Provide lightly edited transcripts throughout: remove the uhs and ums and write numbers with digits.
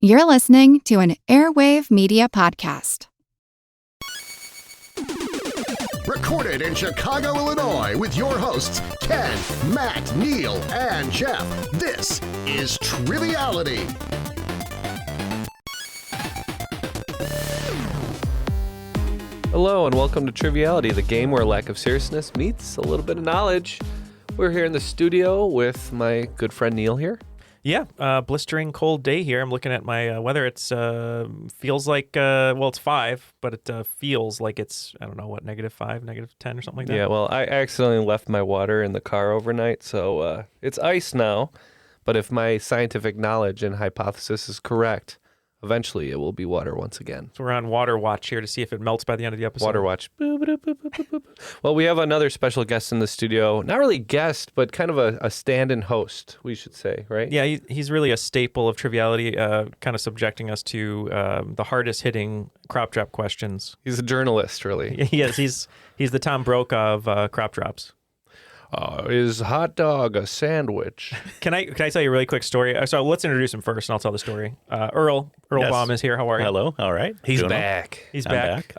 You're listening to an Airwave Media podcast. Recorded in Chicago, Illinois, with your hosts, Ken, Matt, Neal, and Jeff. This is Triviality. Hello and welcome to Triviality, the game where lack of seriousness meets a little bit of knowledge. We're here in the studio with my good friend Neal here. Yeah, blistering cold day here. I'm looking at my weather. It's feels like, it's 5, but it feels like it's, I don't know, what, -5, -10 or something like that. Yeah, well, I accidentally left my water in the car overnight, so it's ice now. But if my scientific knowledge and hypothesis is correct, eventually it will be water once again. So we're on water watch here to see if it melts by the end of the episode. Water watch. Boop, boop, boop, boop, boop, boop. Well, we have another special guest in the studio. Not really guest, but kind of a stand-in host, we should say, right? Yeah, he's really a staple of Triviality, kind of subjecting us to the hardest-hitting crop drop questions. He's a journalist, really. Yes, he's the Tom Brokaw of crop drops. Is hot dog a sandwich? Can I tell you a really quick story? So let's introduce him first, and I'll tell the story. Earl Yes. Baum is here. How are you? Hello. All right. He's Doing well. back. He's I'm back.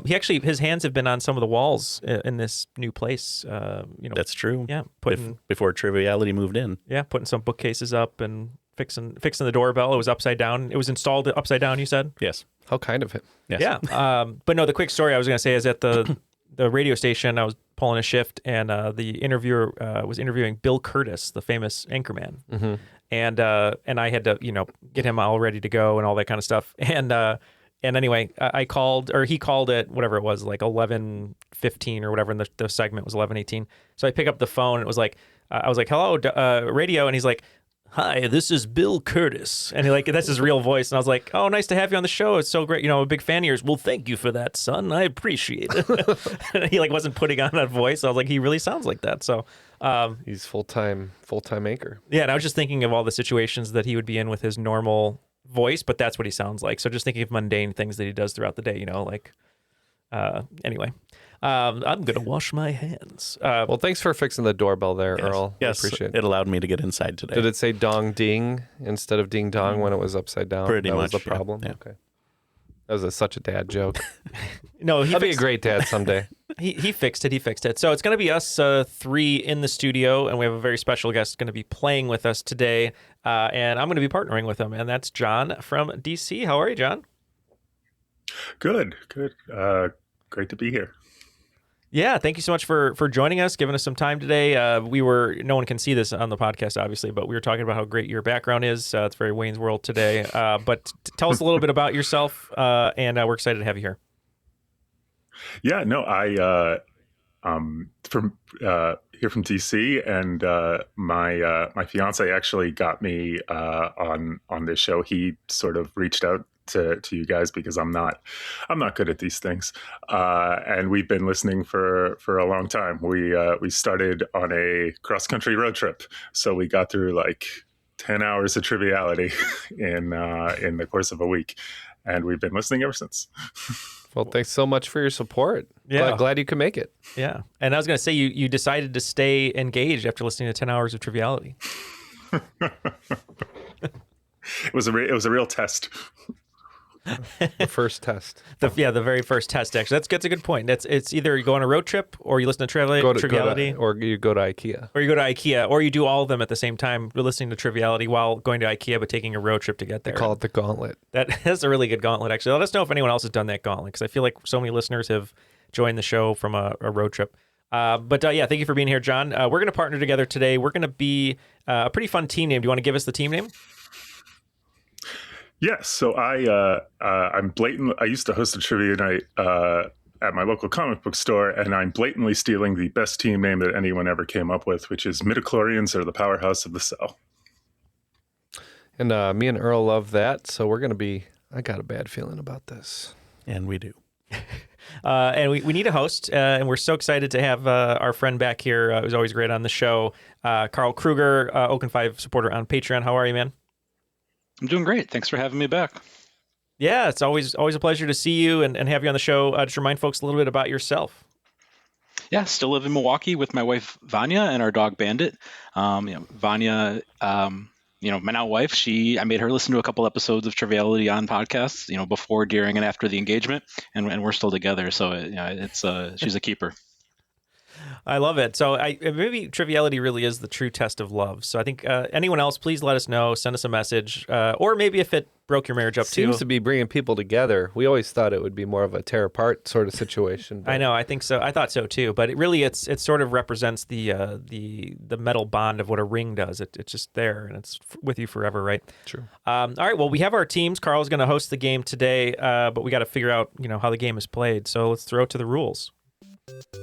He actually, his hands have been on some of the walls in this new place. That's true. Yeah, putting Before Triviality moved in. putting some bookcases up and fixing the doorbell. It was upside down. It was installed upside down, you said? Yes. How kind of him. Yes. Yeah. But no, the quick story I was going to say is at the radio station, I was pulling a shift, and the interviewer was interviewing Bill Curtis, the famous anchorman. Mm-hmm. And I had to, get him all ready to go and all that kind of stuff. And anyway, I called, or he called at whatever it was, like 11:15 or whatever, and the segment was 11:18. So I pick up the phone, and it was like, I was like, hello, radio, and he's like, hi, this is Bill Curtis. And that's his real voice. And I was like, oh, nice to have you on the show. It's so great. I'm a big fan of yours. Well, thank you for that, son. I appreciate it. And he wasn't putting on that voice. I was like, he really sounds like that. So He's full-time anchor. yeah, and I was just thinking of all the situations that he would be in with his normal voice, but that's what he sounds like. So just thinking of mundane things that he does throughout the day, anyway. I'm going to wash my hands. Well, thanks for fixing the doorbell there, Yes. Earl. Yes. I appreciate it. It allowed me to get inside today. Did it say dong ding instead of ding dong when it was upside down? Pretty that much, was the yeah. problem? Yeah. Okay. That was such a dad joke. No, I'll be a great dad someday. He fixed it. So it's going to be us three in the studio, and we have a very special guest going to be playing with us today, and I'm going to be partnering with him, and that's John from DC. How are you, John? Good. Great to be here. Yeah, thank you so much for joining us, giving us some time today. No one can see this on the podcast, obviously, but we were talking about how great your background is. It's very Wayne's World today. But tell us a little bit about yourself, and we're excited to have you here. Yeah, no, from here from DC, and my fiance actually got me on this show. He sort of reached out to you guys because I'm not good at these things, and we've been listening for a long time. We started on a cross country road trip, so we got through like 10 hours of Triviality in the course of a week, and we've been listening ever since. Well, thanks so much for your support. Yeah. Glad you could make it. Yeah, and I was going to say you decided to stay engaged after listening to 10 hours of Triviality. It was a real test. The first test. The very first test, actually. That's a good point. It's either you go on a road trip, or you listen to Triviality, or you go to IKEA. or you go to IKEA, or you do all of them at the same time. You're listening to Triviality while going to IKEA, but taking a road trip to get there. They call it the gauntlet. That's a really good gauntlet, actually. Let us know if anyone else has done that gauntlet, because I feel like so many listeners have joined the show from a road trip. But thank you for being here, John. We're going to partner together today. We're going to be a pretty fun team name. Do you want to give us the team name? Yes, so I'm blatant. I used to host a trivia night at my local comic book store, and I'm blatantly stealing the best team name that anyone ever came up with, which is Midichlorians are the powerhouse of the cell. And me and Earl love that, so we're going to be... I got a bad feeling about this. And we do. And we need a host, and we're so excited to have our friend back here, who's always great on the show, Karl Krueger, Oakland 5 supporter on Patreon. How are you, man? I'm doing great. Thanks for having me back. Yeah, it's always a pleasure to see you and have you on the show. Just remind folks a little bit about yourself. Yeah, still live in Milwaukee with my wife Vanya and our dog Bandit. Vanya my now wife, I made her listen to a couple episodes of Triviality on podcasts, before, during, and after the engagement, and we're still together. So she's a keeper. I love it. So maybe Triviality really is the true test of love. So I think anyone else, please let us know. Send us a message. Or maybe if it broke your marriage up too. Seems to be bringing people together. We always thought it would be more of a tear apart sort of situation. I know. I think so. I thought so too. But it sort of represents the metal bond of what a ring does. It's just there and it's with you forever, right? True. All right. Well, we have our teams. Carl's going to host the game today, but we got to figure out how the game is played. So let's throw it to the rules.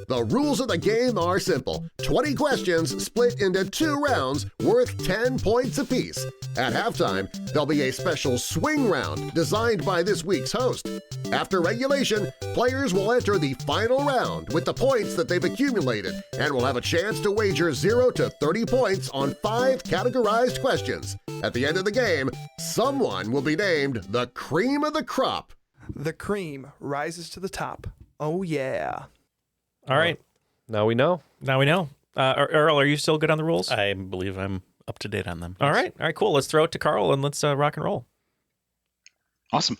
The rules of the game are simple. 20 questions split into 2 rounds worth 10 points apiece. At halftime, there'll be a special swing round designed by this week's host. After regulation, players will enter the final round with the points that they've accumulated and will have a chance to wager 0 to 30 points on 5 categorized questions. At the end of the game, someone will be named the cream of the crop. The cream rises to the top. Oh, yeah. All right. Now we know. Earl, are you still good on the rules? I believe I'm up to date on them. All right, cool. Let's throw it to Carl and let's rock and roll. Awesome.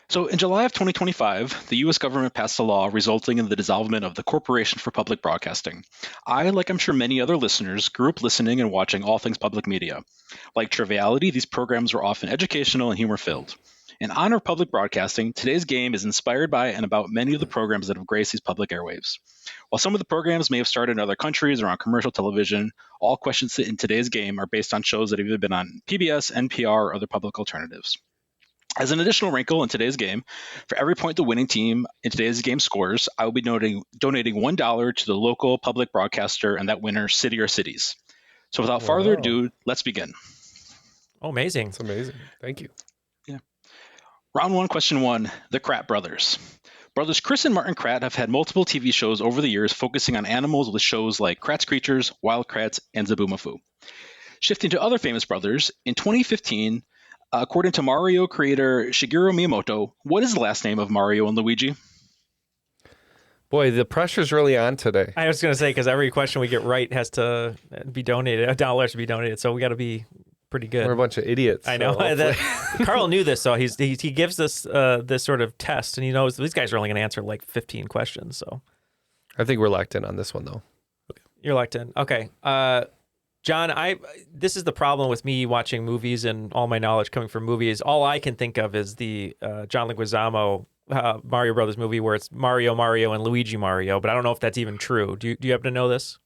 So in July of 2025, the U.S. government passed a law resulting in the dissolvement of the Corporation for Public Broadcasting. I, like I'm sure many other listeners, grew up listening and watching all things public media. Like Triviality, these programs were often educational and humor-filled. In honor of public broadcasting, today's game is inspired by and about many of the programs that have graced these public airwaves. While some of the programs may have started in other countries or on commercial television, all questions in today's game are based on shows that have either been on PBS, NPR, or other public alternatives. As an additional wrinkle in today's game, for every point the winning team in today's game scores, I will be donating $1 to the local public broadcaster and that winner, city or cities. So without further ado, let's begin. Oh, amazing. It's amazing. Thank you. Round 1, question 1, the Kratt brothers. Brothers Chris and Martin Kratt have had multiple TV shows over the years focusing on animals with shows like Kratt's Creatures, Wild Kratts, and Zaboomafoo. Shifting to other famous brothers, in 2015, according to Mario creator Shigeru Miyamoto, what is the last name of Mario and Luigi? Boy, the pressure's really on today. I was going to say, because every question we get right has to be donated, $1 should be donated, so we got to be pretty good. We're a bunch of idiots. I know. Carl knew this, so he gives this this sort of test, and he knows these guys are only going to answer like 15 questions. So I think we're locked in on this one, though. You're locked in. Okay. John, this is the problem with me watching movies and all my knowledge coming from movies. All I can think of is the John Leguizamo Mario Brothers movie where it's Mario, and Luigi Mario, but I don't know if that's even true. Do you happen to know this?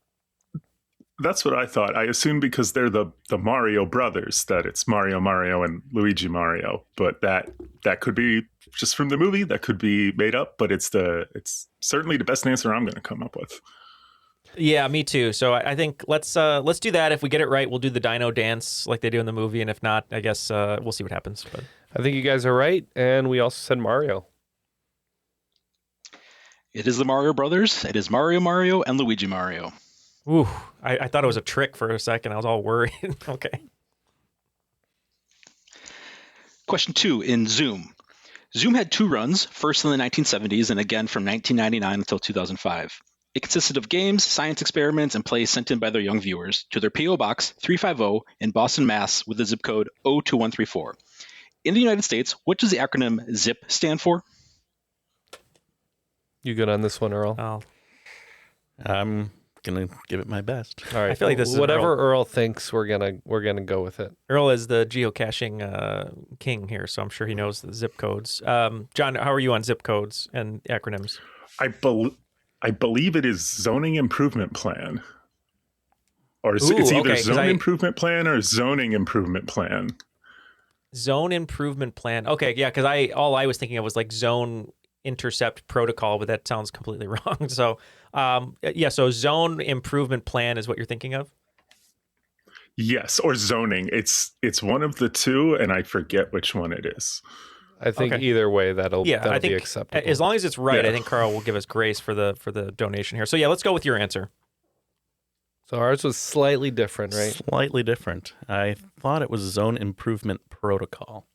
That's what I thought. I assumed because they're the Mario brothers that it's Mario, and Luigi Mario. But that could be just from the movie. That could be made up. But it's certainly the best answer I'm going to come up with. Yeah, me too. So I think let's do that. If we get it right, we'll do the dino dance like they do in the movie. And if not, I guess we'll see what happens. But I think you guys are right. And we also said Mario. It is the Mario brothers. It is Mario, and Luigi Mario. Ooh, I thought it was a trick for a second. I was all worried. Okay. Question 2, in Zoom. Zoom had 2 runs, first in the 1970s and again from 1999 until 2005. It consisted of games, science experiments, and plays sent in by their young viewers to their P.O. Box 350 in Boston, Mass. with the zip code 02134. In the United States, what does the acronym ZIP stand for? You good on this one, Earl? Oh. I'm gonna give it my best. All right. I feel like this is whatever Earl thinks. We're gonna go with it. Earl is the geocaching king here, so I'm sure he knows the zip codes. John, how are you on zip codes and acronyms? I believe it is zoning improvement plan, or it's either zone improvement plan or zoning improvement plan. Zone improvement plan. Okay, yeah, because all I was thinking of was like zone intercept protocol, but that sounds completely wrong. So, so zone improvement plan is what you're thinking of? Yes, or zoning. It's one of the two, and I forget which one it is. I think either way that'll be acceptable. As long as it's right, I think Carl will give us grace for the donation here. So yeah, let's go with your answer. So ours was slightly different, right? Slightly different. I thought it was zone improvement protocol.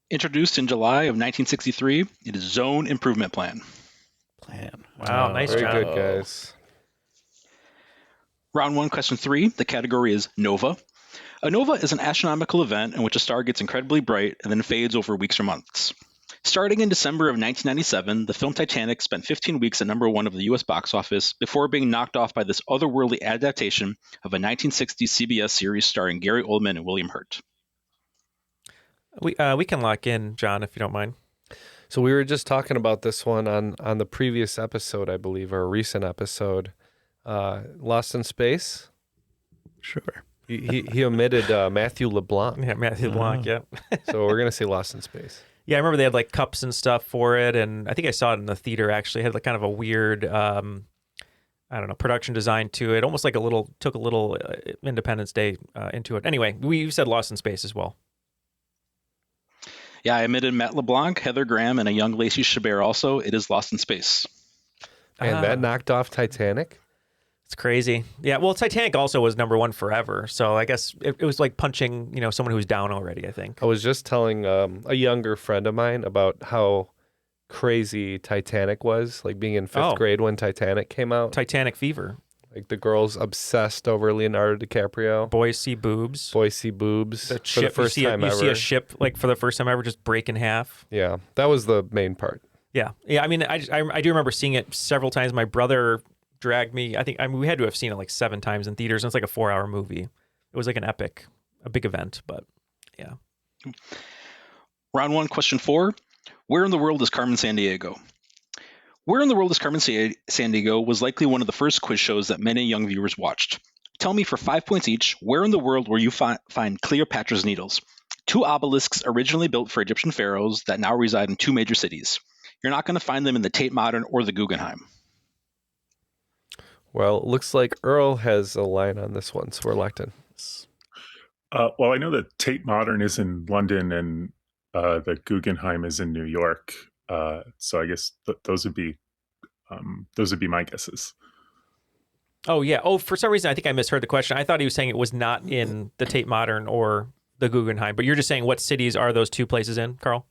Introduced in July of 1963, it is Zone Improvement Plan. Wow, nice Very job. good, guys. Round 1, question 3. The category is Nova. A nova is an astronomical event in which a star gets incredibly bright and then fades over weeks or months. Starting in December of 1997, the film Titanic spent 15 weeks at number 1 of the U.S. box office before being knocked off by this otherworldly adaptation of a 1960s CBS series starring Gary Oldman and William Hurt. We can lock in, John, if you don't mind. So we were just talking about this one on the previous episode, I believe, or a recent episode. Lost in Space. Sure. He omitted Matthew LeBlanc. Yeah, Matthew LeBlanc, yeah. So we're going to say Lost in Space. Yeah, I remember they had like cups and stuff for it, and I think I saw it in the theater actually. It had like kind of a weird, I don't know, production design to it. Almost like took a little Independence Day into it. Anyway, we said Lost in Space as well. Yeah, I omitted Matt LeBlanc, Heather Graham, and a young Lacey Chabert also. It is Lost in Space. And that knocked off Titanic? It's crazy. Yeah, well, Titanic also was number 1 forever. So I guess it was like punching, someone who's down already, I think. I was just telling a younger friend of mine about how crazy Titanic was, like being in 5th grade when Titanic came out. Titanic fever. Like the girls obsessed over Leonardo DiCaprio. Boys see boobs. Boys see boobs. The for ship, the first time ever. You see a ship, like for the first time ever, just break in half. Yeah, that was the main part. Yeah. I mean, I do remember seeing it several times. My brother dragged me. We had to have seen it like 7 times in theaters. And it's like a 4-hour movie. It was like an epic, a big event, but yeah. Round 1, question 4. Where in the world is Carmen Sandiego? Where in the world is Carmen Sandiego was likely one of the first quiz shows that many young viewers watched. Tell me for 5 points each, where in the world will you find Cleopatra's Needles? 2 obelisks originally built for Egyptian pharaohs that now reside in 2 major cities. You're not going to find them in the Tate Modern or the Guggenheim. Well, it looks like Earl has a line on this one, so we're locked in. Well, I know that Tate Modern is in London and the Guggenheim is in New York. So I guess those would be my guesses. Oh, yeah. Oh, for some reason, I think I misheard the question. I thought he was saying it was not in the Tate Modern or the Guggenheim, but you're just saying what cities are those 2 places in, Carl?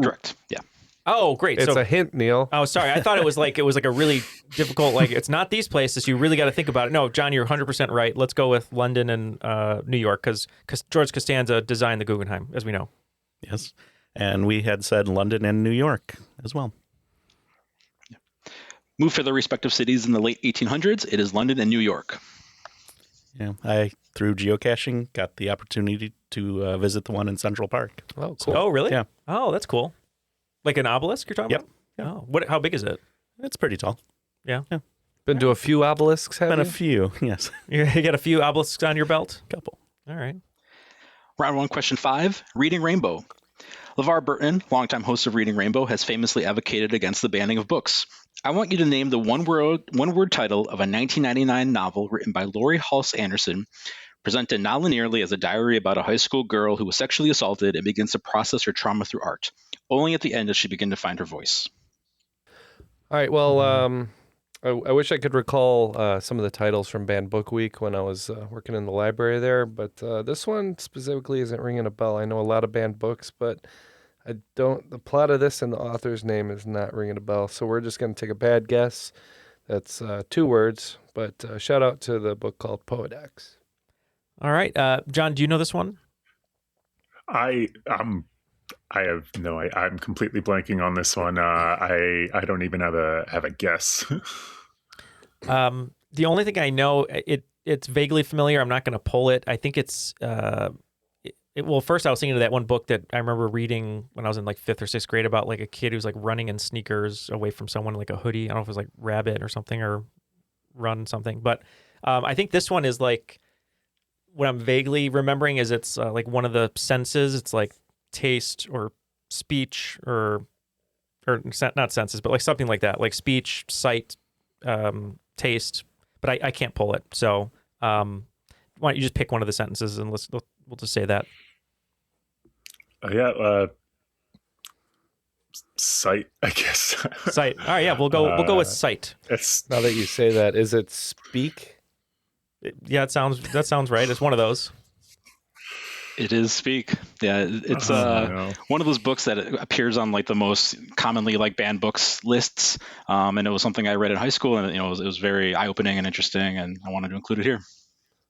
Correct. Yeah. Oh, great. It's a hint, Neil. Oh, sorry. I thought it was like a really difficult, like it's not these places. You really got to think about it. No, John, you're 100% right. Let's go with London and New York because George Costanza designed the Guggenheim, as we know. Yes. And we had said London and New York as well. Moved to their respective cities in the late 1800s. It is London and New York. Yeah, I, through geocaching, got the opportunity to visit the one in Central Park. Oh, cool. Oh, really? Yeah. Oh, that's cool. Like an obelisk you're talking Yep. about? Oh, how big is it? It's pretty tall. Yeah. Been to a few obelisks, have Been you? a few, yes. You got a few obelisks on your belt? Couple. All right. Round 1, question 5. Reading Rainbow. LeVar Burton, longtime host of Reading Rainbow, has famously advocated against the banning of books. I want you to name the one-word title of a 1999 novel written by Laurie Halse Anderson, presented non-linearly as a diary about a high school girl who was sexually assaulted and begins to process her trauma through art. Only at the end does she begin to find her voice. All right, well, I wish I could recall some of the titles from Banned Book Week when I was working in the library there, but this one specifically isn't ringing a bell. I know a lot of banned books, but the plot of this and the author's name is not ringing a bell, so we're just going to take a bad guess. That's 2 words, but shout out to the book called Poedex. All right. John, do you know this one? I'm completely blanking on this one. I don't even have a guess. The only thing I know, it's vaguely familiar. I'm not going to pull it. I think it's well, first I was thinking of that one book that I remember reading when I was in like 5th or 6th grade about like a kid who's like running in sneakers away from someone, like a hoodie. I don't know if it was like Rabbit or something or Run something. But I think this one is like, what I'm vaguely remembering is it's like one of the senses. It's like taste or speech or not senses, but like something like that, like speech, sight, taste. But I can't pull it. So why don't you just pick one of the sentences and we'll just say that. Sight, I guess. Sight. All right, yeah, we'll go with sight. Now that you say that, is it speak? Yeah, that sounds right. It's one of those. It is Speak. Yeah, it's no. one of those books that appears on like the most commonly like banned books lists, and it was something I read in high school, and it was very eye opening and interesting, and I wanted to include it here.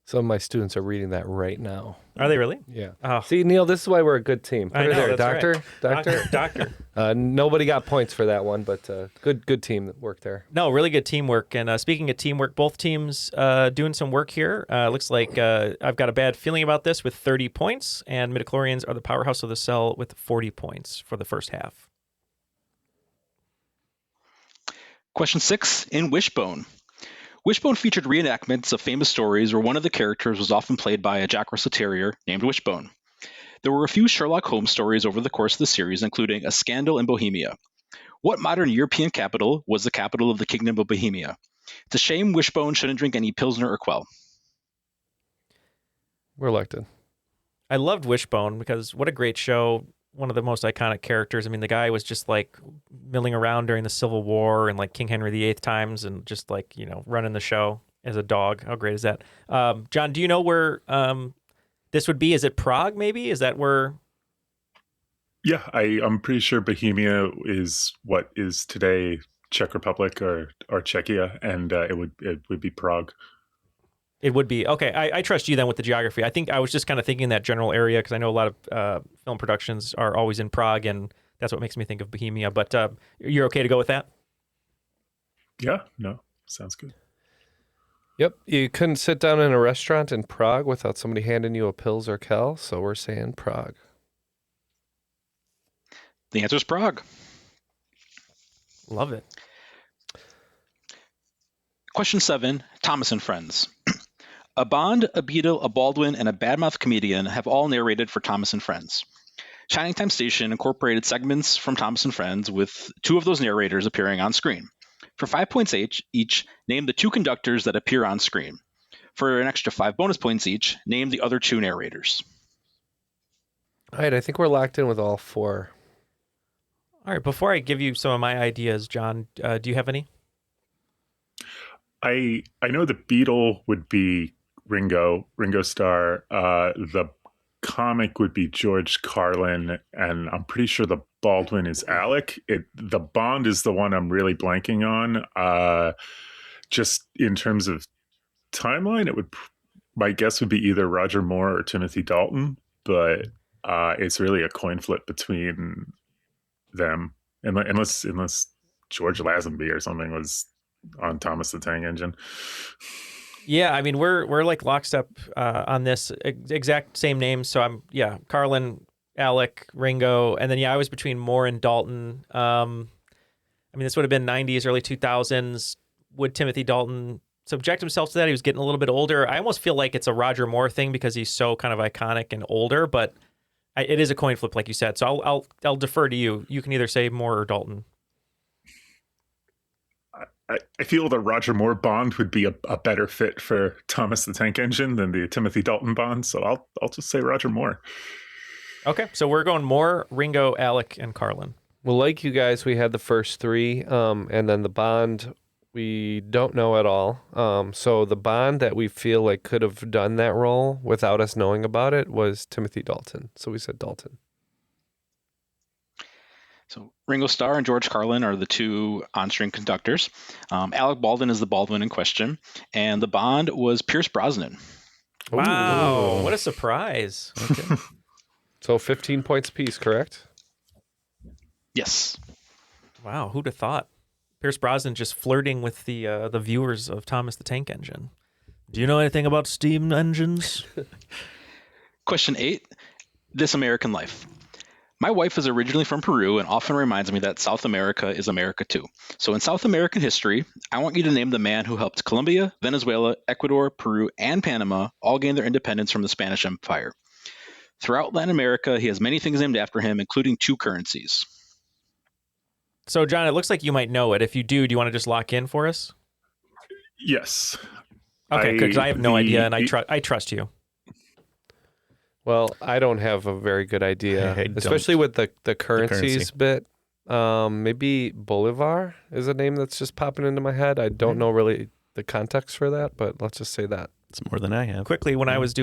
Some of my students are reading that right now. Are they really? Yeah. Oh. See, Neil, this is why we're a good team. Put I her know, there, that's doctor. right. Doctor. Nobody got points for that one, but good team that worked there. No, really good teamwork. And speaking of teamwork, both teams doing some work here. Looks like I've got a bad feeling about this with 30 points, and midichlorians are the powerhouse of the cell with 40 points for the first half. Question 6, in Wishbone. Wishbone featured reenactments of famous stories where one of the characters was often played by a Jack Russell Terrier named Wishbone. There were a few Sherlock Holmes stories over the course of the series, including A Scandal in Bohemia. What modern European capital was the capital of the Kingdom of Bohemia? It's a shame Wishbone shouldn't drink any Pilsner or Quell. We're elected. I loved Wishbone because what a great show. One of the most iconic characters. I mean, the guy was just like milling around during the Civil War and like King Henry VIII times and just like, running the show as a dog. How great is that? John, do you know where this would be? Is it Prague maybe? Is that where? Yeah, I'm pretty sure Bohemia is what is today Czech Republic or Czechia, and it would be Prague. It would be. Okay, I trust you then with the geography. I think I was just kind of thinking that general area because I know a lot of film productions are always in Prague, and that's what makes me think of Bohemia. But you're okay to go with that? Yeah, no, sounds good. Yep, you couldn't sit down in a restaurant in Prague without somebody handing you a Pils or Kel, so we're saying Prague. The answer is Prague. Love it. Question 7, Thomas and Friends. A Bond, a Beadle, a Baldwin, and a badmouth comedian have all narrated for Thomas and Friends. Shining Time Station incorporated segments from Thomas and Friends with 2 of those narrators appearing on screen. For 5 points each, name the 2 conductors that appear on screen. For an extra 5 bonus points each, name the other 2 narrators. All right, I think we're locked in with all 4. All right, before I give you some of my ideas, John, do you have any? I know the Beatle would be Ringo Starr. The comic would be George Carlin, and I'm pretty sure the Baldwin is Alec. The Bond is the one I'm really blanking on. Just in terms of timeline, my guess would be either Roger Moore or Timothy Dalton, but it's really a coin flip between them, unless George Lazenby or something was on Thomas the Tank Engine. Yeah, I mean we're like lockstep on this exact same names. So Carlin, Alec, Ringo, and then I was between Moore and Dalton. I mean this would have been 90s, early 2000s. Would Timothy Dalton subject himself to that? He was getting a little bit older. I almost feel like it's a Roger Moore thing because he's so kind of iconic and older. But it is a coin flip, like you said. So I'll defer to you. You can either say Moore or Dalton. I feel the Roger Moore Bond would be a better fit for Thomas the Tank Engine than the Timothy Dalton Bond, so I'll just say Roger Moore. Okay, so we're going Moore, Ringo, Alec, and Carlin. Well, like you guys, we had the first 3, and then the Bond we don't know at all. So the Bond that we feel like could have done that role without us knowing about it was Timothy Dalton, so we said Dalton. So Ringo Starr and George Carlin are the 2 on-screen conductors. Alec Baldwin is the Baldwin in question, and the Bond was Pierce Brosnan. Wow, what a surprise. Okay. So 15 points apiece, correct? Yes. Wow, who'd have thought? Pierce Brosnan just flirting with the viewers of Thomas the Tank Engine. Do you know anything about steam engines? Question 8, This American Life. My wife is originally from Peru and often reminds me that South America is America too. So in South American history, I want you to name the man who helped Colombia, Venezuela, Ecuador, Peru, and Panama all gain their independence from the Spanish Empire. Throughout Latin America, he has many things named after him, including 2 currencies. So, John, it looks like you might know it. If you do you want to just lock in for us? Yes. Okay, good, because I have no idea, and I trust you. Well, I don't have a very good idea, especially with the currencies bit. Maybe Bolivar is a name that's just popping into my head. I don't know really the context for that, but let's just say that. It's more than I have. Quickly, when I was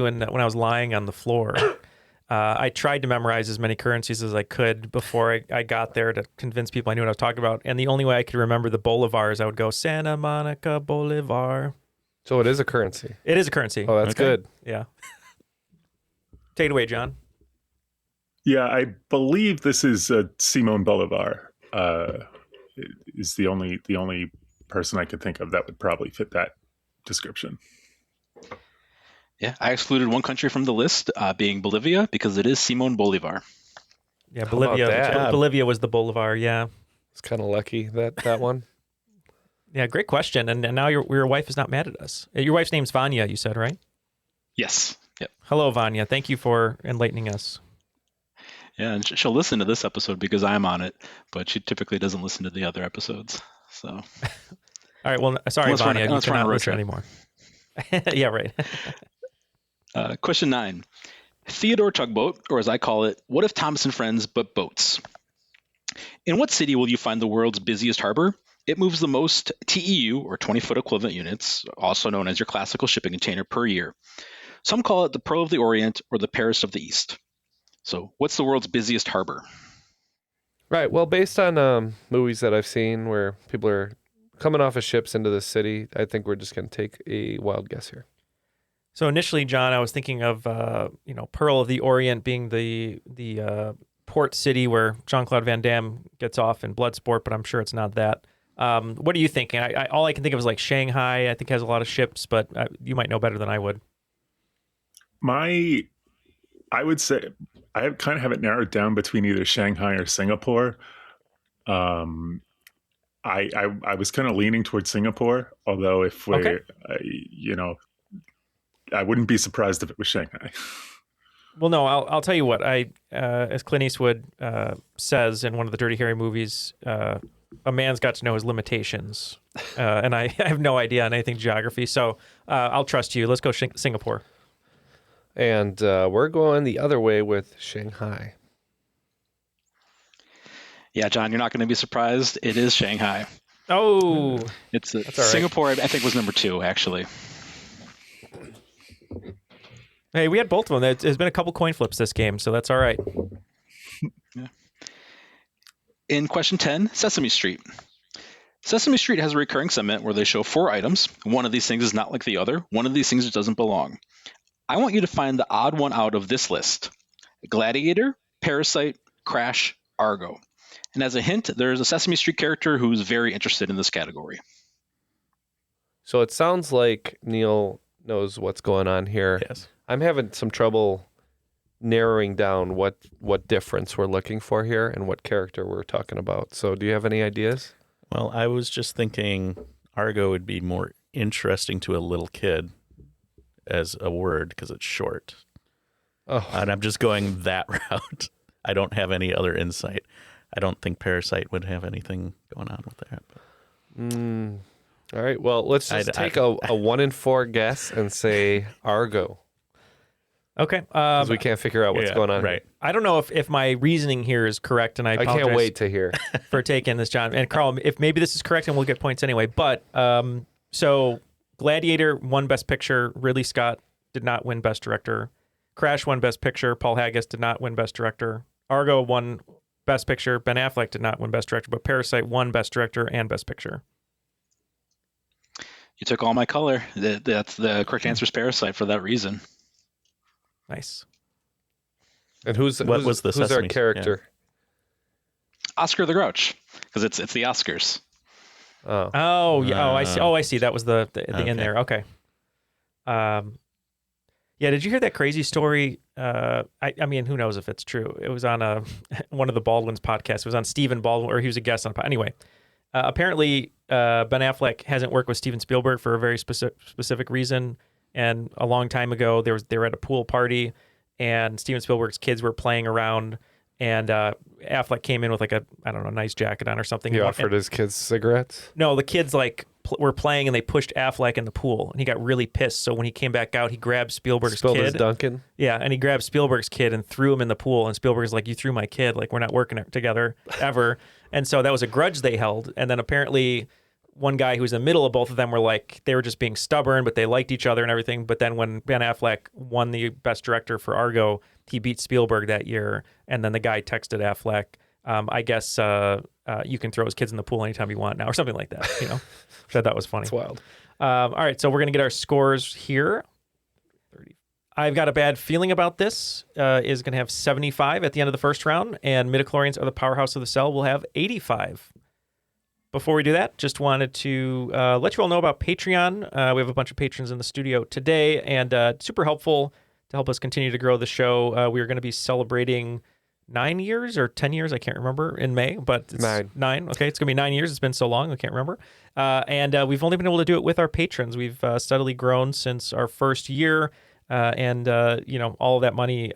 lying on the floor, I tried to memorize as many currencies as I could before I got there to convince people I knew what I was talking about. And the only way I could remember the bolivars, I would go Santa Monica Bolivar. So it is a currency. It is a currency. Oh, that's good. Yeah. Take it away, John. Yeah, I believe this is Simon Bolivar. Is the only person I could think of that would probably fit that description. Yeah, I excluded one country from the list, being Bolivia, because it is Simon Bolivar. Yeah, How about that? Bolivia was the Bolivar. Yeah. It's kind of lucky that one. Yeah, great question. And now your wife is not mad at us. Your wife's name's Vanya, you said, right? Yes. Yep. Hello, Vanya. Thank you for enlightening us. Yeah, and she'll listen to this episode because I'm on it, but she typically doesn't listen to the other episodes. So. All right. Well, sorry, Vanya. You cannot listen anymore. Yeah, right. Question 9. Theodore Tugboat, or as I call it, what if Thomas and Friends but boats? In what city will you find the world's busiest harbor? It moves the most TEU, or 20-foot equivalent units, also known as your classical shipping container, per year. Some call it the Pearl of the Orient or the Paris of the East. So what's the world's busiest harbor? Right. Well, based on movies that I've seen where people are coming off of ships into the city, I think we're just going to take a wild guess here. So initially, John, I was thinking of Pearl of the Orient being the port city where Jean-Claude Van Damme gets off in Bloodsport, but I'm sure it's not that. What are you thinking? All I can think of is like Shanghai. I think has a lot of ships, but you might know better than I would. I would say I kind of have it narrowed down between either Shanghai or Singapore. I was kind of leaning towards Singapore, although if we're, I wouldn't be surprised if it was Shanghai. Well, no, I'll tell you what. As Clint Eastwood says in one of the Dirty Harry movies, a man's got to know his limitations, and I have no idea on anything geography. So I'll trust you. Let's go Singapore. And we're going the other way with Shanghai. Yeah, John, you're not going to be surprised. It is Shanghai. Oh, it's Singapore. I think was number 2, actually. Hey, we had both of them. There's been a couple coin flips this game, so that's all right. Yeah. In question 10, Sesame Street. Sesame Street has a recurring segment where they show 4 items. One of these things is not like the other. One of these things doesn't belong. I want you to find the odd one out of this list. Gladiator, Parasite, Crash, Argo. And as a hint, there's a Sesame Street character who's very interested in this category. So it sounds like Neal knows what's going on here. Yes. I'm having some trouble narrowing down what difference we're looking for here and what character we're talking about. So do you have any ideas? Well, I was just thinking Argo would be more interesting to a little kid as a word because it's short. Oh. And I'm just going that route. I don't have any other insight. I don't think Parasite would have anything going on with that. All right. Well, let's just take a 1 in 4 guess and say Argo. Okay. Because we can't figure out what's going on. Right. I don't know if my reasoning here is correct, and I apologize can't wait to hear for taking this, John. And Carl, if maybe this is correct, and we'll get points anyway. But so Gladiator won Best Picture. Ridley Scott did not win Best Director. Crash won Best Picture. Paul Haggis did not win Best Director. Argo won Best Picture. Ben Affleck did not win Best Director, but Parasite won Best Director and Best Picture. You took all my color. That's the correct answer is Parasite for that reason. Nice. And who's our character? Yeah. Oscar the Grouch, because it's the Oscars. Oh, yeah. I see. Oh, I see. That was the in there. Okay. Yeah. Did you hear that crazy story? I mean, who knows if it's true? It was on one of the Baldwin's podcasts. It was on Stephen Baldwin, or he was a guest on. Anyway, apparently Ben Affleck hasn't worked with Steven Spielberg for a very specific reason. And a long time ago, they were at a pool party, and Steven Spielberg's kids were playing around, and Affleck came in with like a nice jacket on or something. He offered his kids cigarettes? No, the kids were playing, and they pushed Affleck in the pool, and he got really pissed. So when he came back out, he grabbed Spielberg's kid. His Duncan? Yeah, and he grabbed Spielberg's kid and threw him in the pool, and Spielberg's like, "You threw my kid. Like, we're not working together ever." And so that was a grudge they held, and then apparently one guy who was in the middle of both of them they were just being stubborn, but they liked each other and everything. But then when Ben Affleck won the Best Director for Argo, he beat Spielberg that year, and then the guy texted Affleck, I guess you can throw his kids in the pool anytime you want now, or something like that, which I thought was funny. It's wild. All right, so we're going to get our scores here. I've got a bad feeling about this. Is going to have 75 at the end of the first round, and midichlorians are the powerhouse of the cell will have 85. Before we do that, just wanted to let you all know about Patreon. We have a bunch of patrons in the studio today, and super helpful to help us continue to grow the show. We are going to be celebrating 9 years or 10 years, I can't remember, in May, but it's 9. Okay, it's going to be 9 years. It's been so long, I can't remember. And we've only been able to do it with our patrons. We've steadily grown since our first year, and all of that money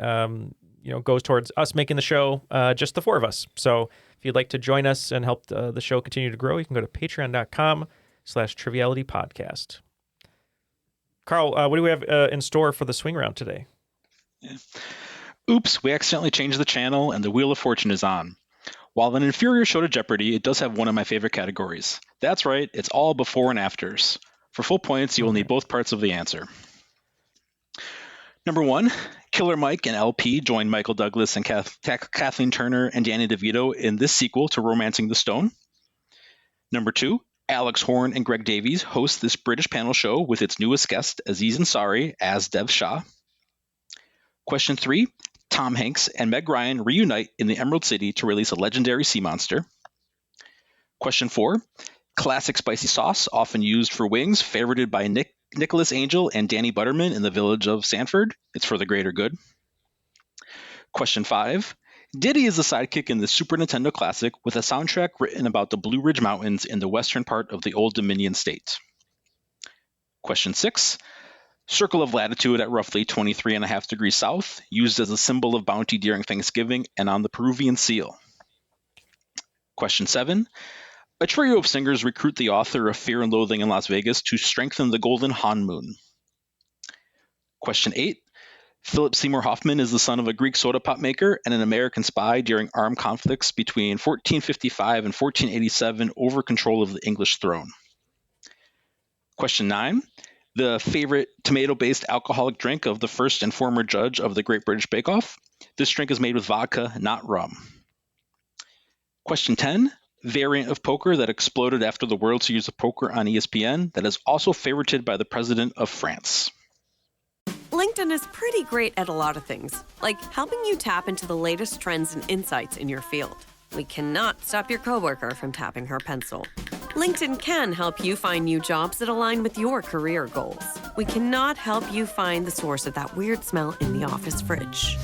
goes towards us making the show, just the 4 of us. So if you'd like to join us and help the show continue to grow, you can go to patreon.com/trivialitypodcast. Carl, what do we have in store for the swing round today? Yeah. Oops, we accidentally changed the channel and the Wheel of Fortune is on. While an inferior show to Jeopardy, it does have one of my favorite categories. That's right, it's all before and afters. For full points, you will need both parts of the answer. Number 1, Killer Mike and LP join Michael Douglas and Kathleen Turner and Danny DeVito in this sequel to Romancing the Stone. Number 2, Alex Horne and Greg Davies host this British panel show with its newest guest, Aziz Ansari, as Dev Shah. Question 3, Tom Hanks and Meg Ryan reunite in the Emerald City to release a legendary sea monster. Question 4, classic spicy sauce, often used for wings, favorited by Nicholas Angel and Danny Butterman in the village of Sanford. It's for the greater good. Question 5, Diddy is the sidekick in the Super Nintendo classic with a soundtrack written about the Blue Ridge Mountains in the western part of the Old Dominion state. Question 6, Circle of latitude at roughly 23.5 degrees south, used as a symbol of bounty during Thanksgiving and on the Peruvian seal. Question 7, a trio of singers recruit the author of Fear and Loathing in Las Vegas to strengthen the Golden Han Moon. Question 8, Philip Seymour Hoffman is the son of a Greek soda pop maker and an American spy during armed conflicts between 1455 and 1487 over control of the English throne. Question 9, the favorite tomato-based alcoholic drink of the first and former judge of the Great British Bake Off. This drink is made with vodka, not rum. Question 10, variant of poker that exploded after the World Series of Poker on ESPN that is also favorited by the President of France. LinkedIn is pretty great at a lot of things, like helping you tap into the latest trends and insights in your field. We cannot stop your coworker from tapping her pencil. LinkedIn can help you find new jobs that align with your career goals. We cannot help you find the source of that weird smell in the office fridge.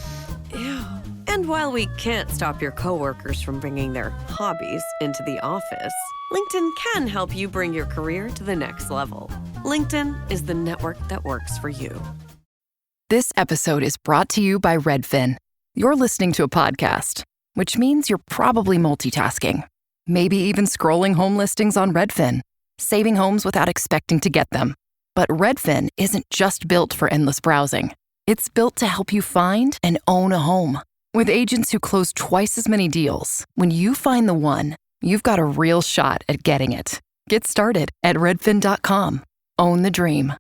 Ew. And while we can't stop your coworkers from bringing their hobbies into the office, LinkedIn can help you bring your career to the next level. LinkedIn is the network that works for you. This episode is brought to you by Redfin. You're listening to a podcast, which means you're probably multitasking. Maybe even scrolling home listings on Redfin, saving homes without expecting to get them. But Redfin isn't just built for endless browsing. It's built to help you find and own a home. With agents who close twice as many deals, when you find the one, you've got a real shot at getting it. Get started at redfin.com. Own the dream.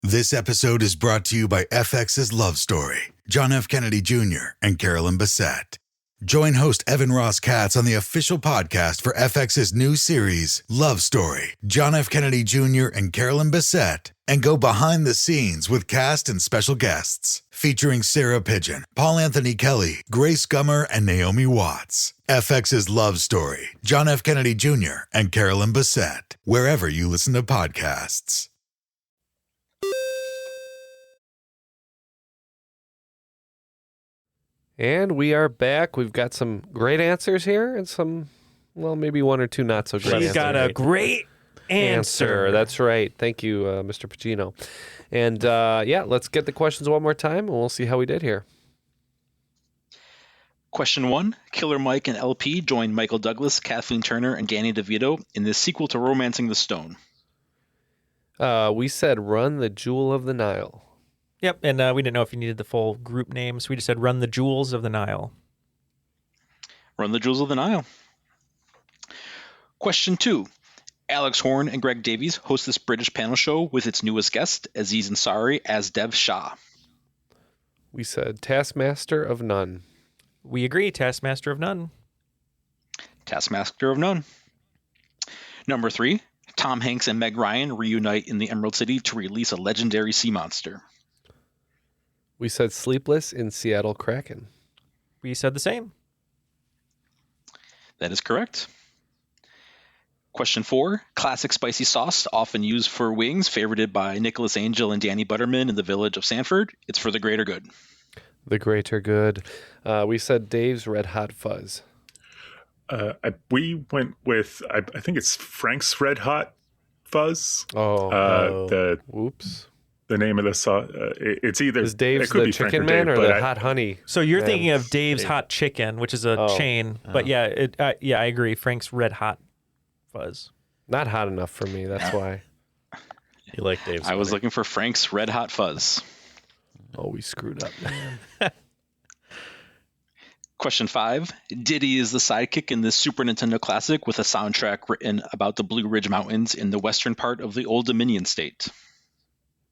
This episode is brought to you by FX's Love Story, John F. Kennedy Jr. and Carolyn Bessette. Join host Evan Ross Katz on the official podcast for FX's new series, Love Story, John F. Kennedy Jr. and Carolyn Bessette, and go behind the scenes with cast and special guests, featuring Sarah Pigeon, Paul Anthony Kelly, Grace Gummer, and Naomi Watts. FX's Love Story, John F. Kennedy Jr. and Carolyn Bessette, wherever you listen to podcasts. And we are back. We've got some great answers here and some, well, maybe one or two not so great answers. She's got a great answer. That's right. Thank you, Mr. Pacino. And let's get the questions one more time, and we'll see how we did here. Question 1, Killer Mike and LP join Michael Douglas, Kathleen Turner, and Danny DeVito in this sequel to Romancing the Stone. We said Run the Jewel of the Nile. Yep, and we didn't know if you needed the full group name, so we just said Run the Jewels of the Nile. Run the Jewels of the Nile. Question 2, Alex Horne and Greg Davies host this British panel show with its newest guest, Aziz Ansari, as Dev Shah. We said Taskmaster of None. We agree, Taskmaster of None. Taskmaster of None. Number 3, Tom Hanks and Meg Ryan reunite in the Emerald City to release a legendary sea monster. We said Sleepless in Seattle Kraken. We said the same. That is correct. Question 4, classic spicy sauce, often used for wings, favorited by Nicholas Angel and Danny Butterman in the village of Sanford. It's for the greater good. The greater good. We said Dave's Red Hot Fuzz. We went with, I think it's Frank's Red Hot Fuzz. Whoops. The name of the sauce. It's either is Dave's it could the be Chicken Frank Man or Dave, the Hot Honey? So you're thinking of Dave's Hot Chicken, which is a chain. But yeah, I agree. Frank's Red Hot Fuzz. Not hot enough for me. That's why. You like Dave's? I was looking for Frank's Red Hot Fuzz. Oh, we screwed up, man. Question 5. Diddy is the sidekick in this Super Nintendo classic with a soundtrack written about the Blue Ridge Mountains in the western part of the Old Dominion state.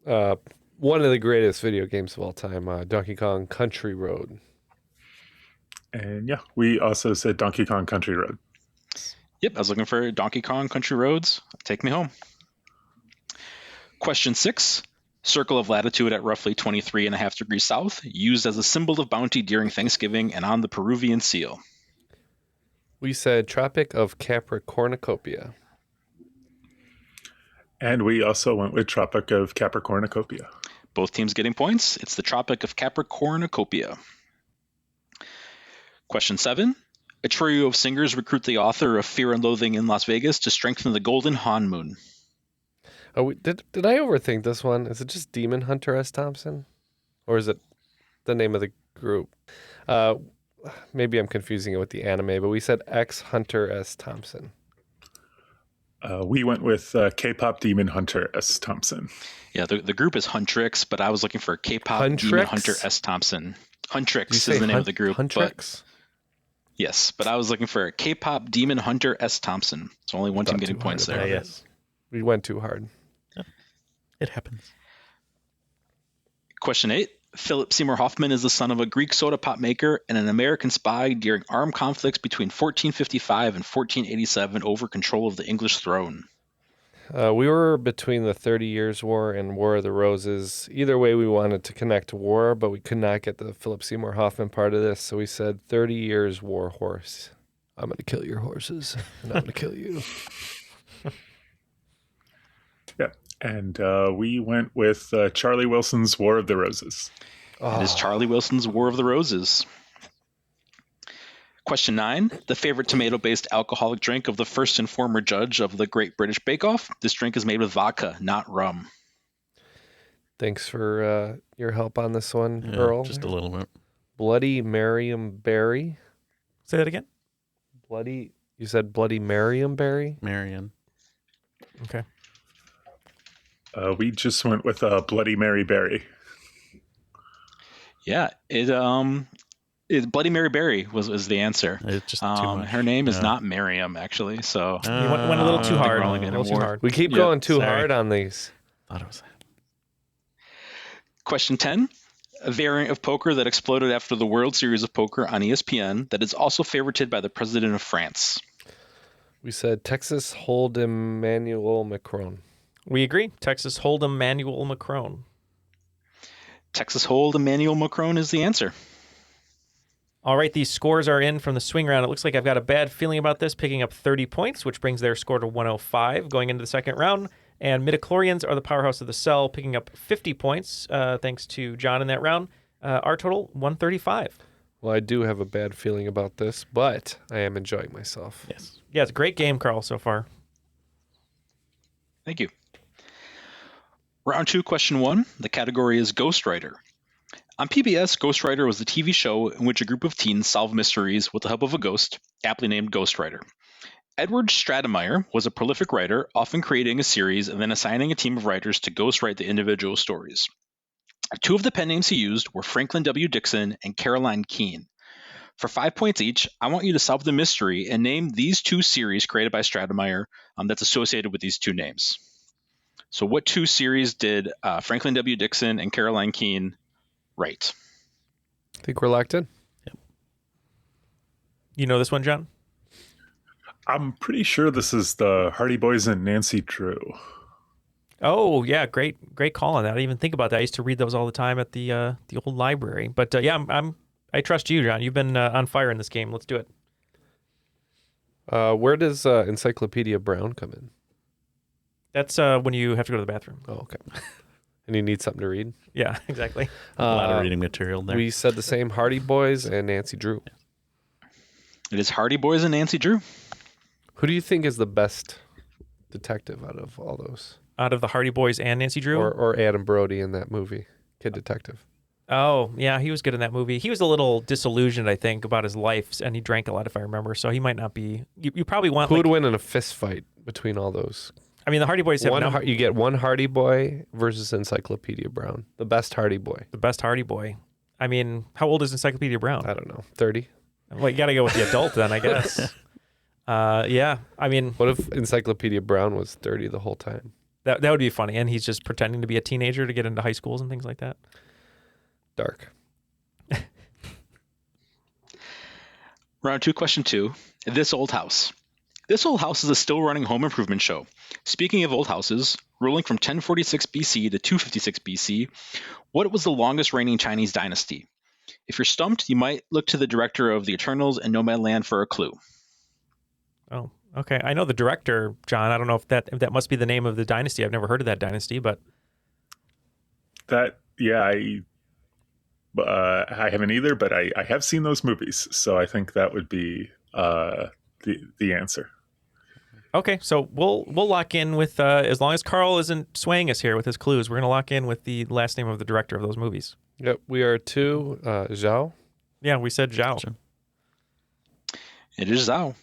One of the greatest video games of all time, Donkey Kong Country Road. And yeah, we also said Donkey Kong Country Road. Yep, I was looking for Donkey Kong Country Roads. Take me home. Question 6. Circle of latitude at roughly 23.5 degrees south, used as a symbol of bounty during Thanksgiving and on the Peruvian seal. We said Tropic of Capricornucopia. And we also went with Tropic of Capricornucopia. Both teams getting points. It's the Tropic of Capricornucopia. Question 7. A trio of singers recruit the author of Fear and Loathing in Las Vegas to strengthen the Golden Han Moon. Oh, did I overthink this one? Is it just Demon Hunter S. Thompson? Or is it the name of the group? Maybe I'm confusing it with the anime, but we said X Hunter S. Thompson. We went with K-pop Demon Hunter S. Thompson. Yeah, the group is Huntrix, but I was looking for K-pop Huntrix? Demon Hunter S. Thompson. Huntrix is the name of the group. Huntrix? Yes, but I was looking for K-pop Demon Hunter S. Thompson. So only one team getting points there. Yes. We went too hard. It happens. Question 8. Philip Seymour Hoffman is the son of a Greek soda pop maker and an American spy during armed conflicts between 1455 and 1487 over control of the English throne. We were between the 30 Years' War and War of the Roses. Either way, we wanted to connect to war, but we could not get the Philip Seymour Hoffman part of this, so we said 30 Years' War horse. I'm going to kill your horses, and I'm going to kill you. Yeah, and we went with Charlie Wilson's War of the Roses. It is Charlie Wilson's War of the Roses. Question 9. The favorite tomato-based alcoholic drink of the first and former judge of the Great British Bake Off. This drink is made with vodka, not rum. Thanks for your help on this one, Earl. Just a little bit. Bloody Mariam Berry. Say that again? You said Bloody Mariam Berry? Marion. Okay. We just went with Bloody Mary Berry. Yeah, Bloody Mary Berry was the answer. It's just too much. Her name is not Miriam, actually. So You went a little too hard. we're only getting A little too hard. We keep going too hard on these. Thought it was that. Question 10. A variant of poker that exploded after the World Series of Poker on ESPN that is also favorited by the President of France. We said Texas Hold'em Emmanuel Macron. We agree. Texas Hold'em Manuel Macron. Texas Hold'em Emmanuel Macron is the answer. All right, these scores are in from the swing round. It looks like I've got a bad feeling about this, picking up 30 points, which brings their score to 105 going into the second round. And midichlorians are the powerhouse of the cell, picking up 50 points, thanks to John in that round. Our total, 135. Well, I do have a bad feeling about this, but I am enjoying myself. Yes. Yeah, it's a great game, Carl, so far. Thank you. Round 2, question 1. The category is Ghostwriter. On PBS, Ghostwriter was the TV show in which a group of teens solve mysteries with the help of a ghost, aptly named Ghostwriter. Edward Stratemeyer was a prolific writer, often creating a series and then assigning a team of writers to ghostwrite the individual stories. 2 of the pen names he used were Franklin W. Dixon and Caroline Keene. For 5 points each, I want you to solve the mystery and name these 2 series created by Stratemeyer that's associated with these 2 names. So what 2 series did Franklin W. Dixon and Caroline Keene write? I think we're locked in. You know this one, John? I'm pretty sure this is the Hardy Boys and Nancy Drew. Oh yeah, great call on that. I didn't even think about that. I used to read those all the time at the old library. But yeah, I trust you, John. You've been on fire in this game. Let's do it. Where does Encyclopedia Brown come in? That's when you have to go to the bathroom. Oh, okay. And you need something to read? Yeah, exactly. A lot of reading material there. We said the same, Hardy Boys and Nancy Drew. It is Hardy Boys and Nancy Drew. Who do you think is the best detective out of all those? Out of the Hardy Boys and Nancy Drew? Or Adam Brody in that movie, Kid Detective. Oh, yeah, he was good in that movie. He was a little disillusioned, I think, about his life, and he drank a lot, if I remember, so he might not be... You probably want... Who would win in a fist fight between all those? I mean, the Hardy Boys have... You get one Hardy Boy versus Encyclopedia Brown. The best Hardy Boy. The best Hardy Boy. I mean, how old is Encyclopedia Brown? I don't know. 30? Well, you got to go with the adult then, I guess. Yeah, I mean... What if Encyclopedia Brown was 30 the whole time? That would be funny, and he's just pretending to be a teenager to get into high schools and things like that. Dark. Round 2, question 2. This Old House. This Old House is a still-running home improvement show. Speaking of old houses, ruling from 1046 BC to 256 BC, what was the longest-reigning Chinese dynasty? If you're stumped, you might look to the director of The Eternals and Nomadland for a clue. Oh, okay. I know the director, John. I don't know if that must be the name of the dynasty. I've never heard of that dynasty, but... I haven't either, but I have seen those movies, so I think that would be the answer. Okay, so we'll lock in with as long as Carl isn't swaying us here with his clues, we're going to lock in with the last name of the director of those movies. Yep, we are to Zhao. Yeah, we said Zhao. It is Zhao.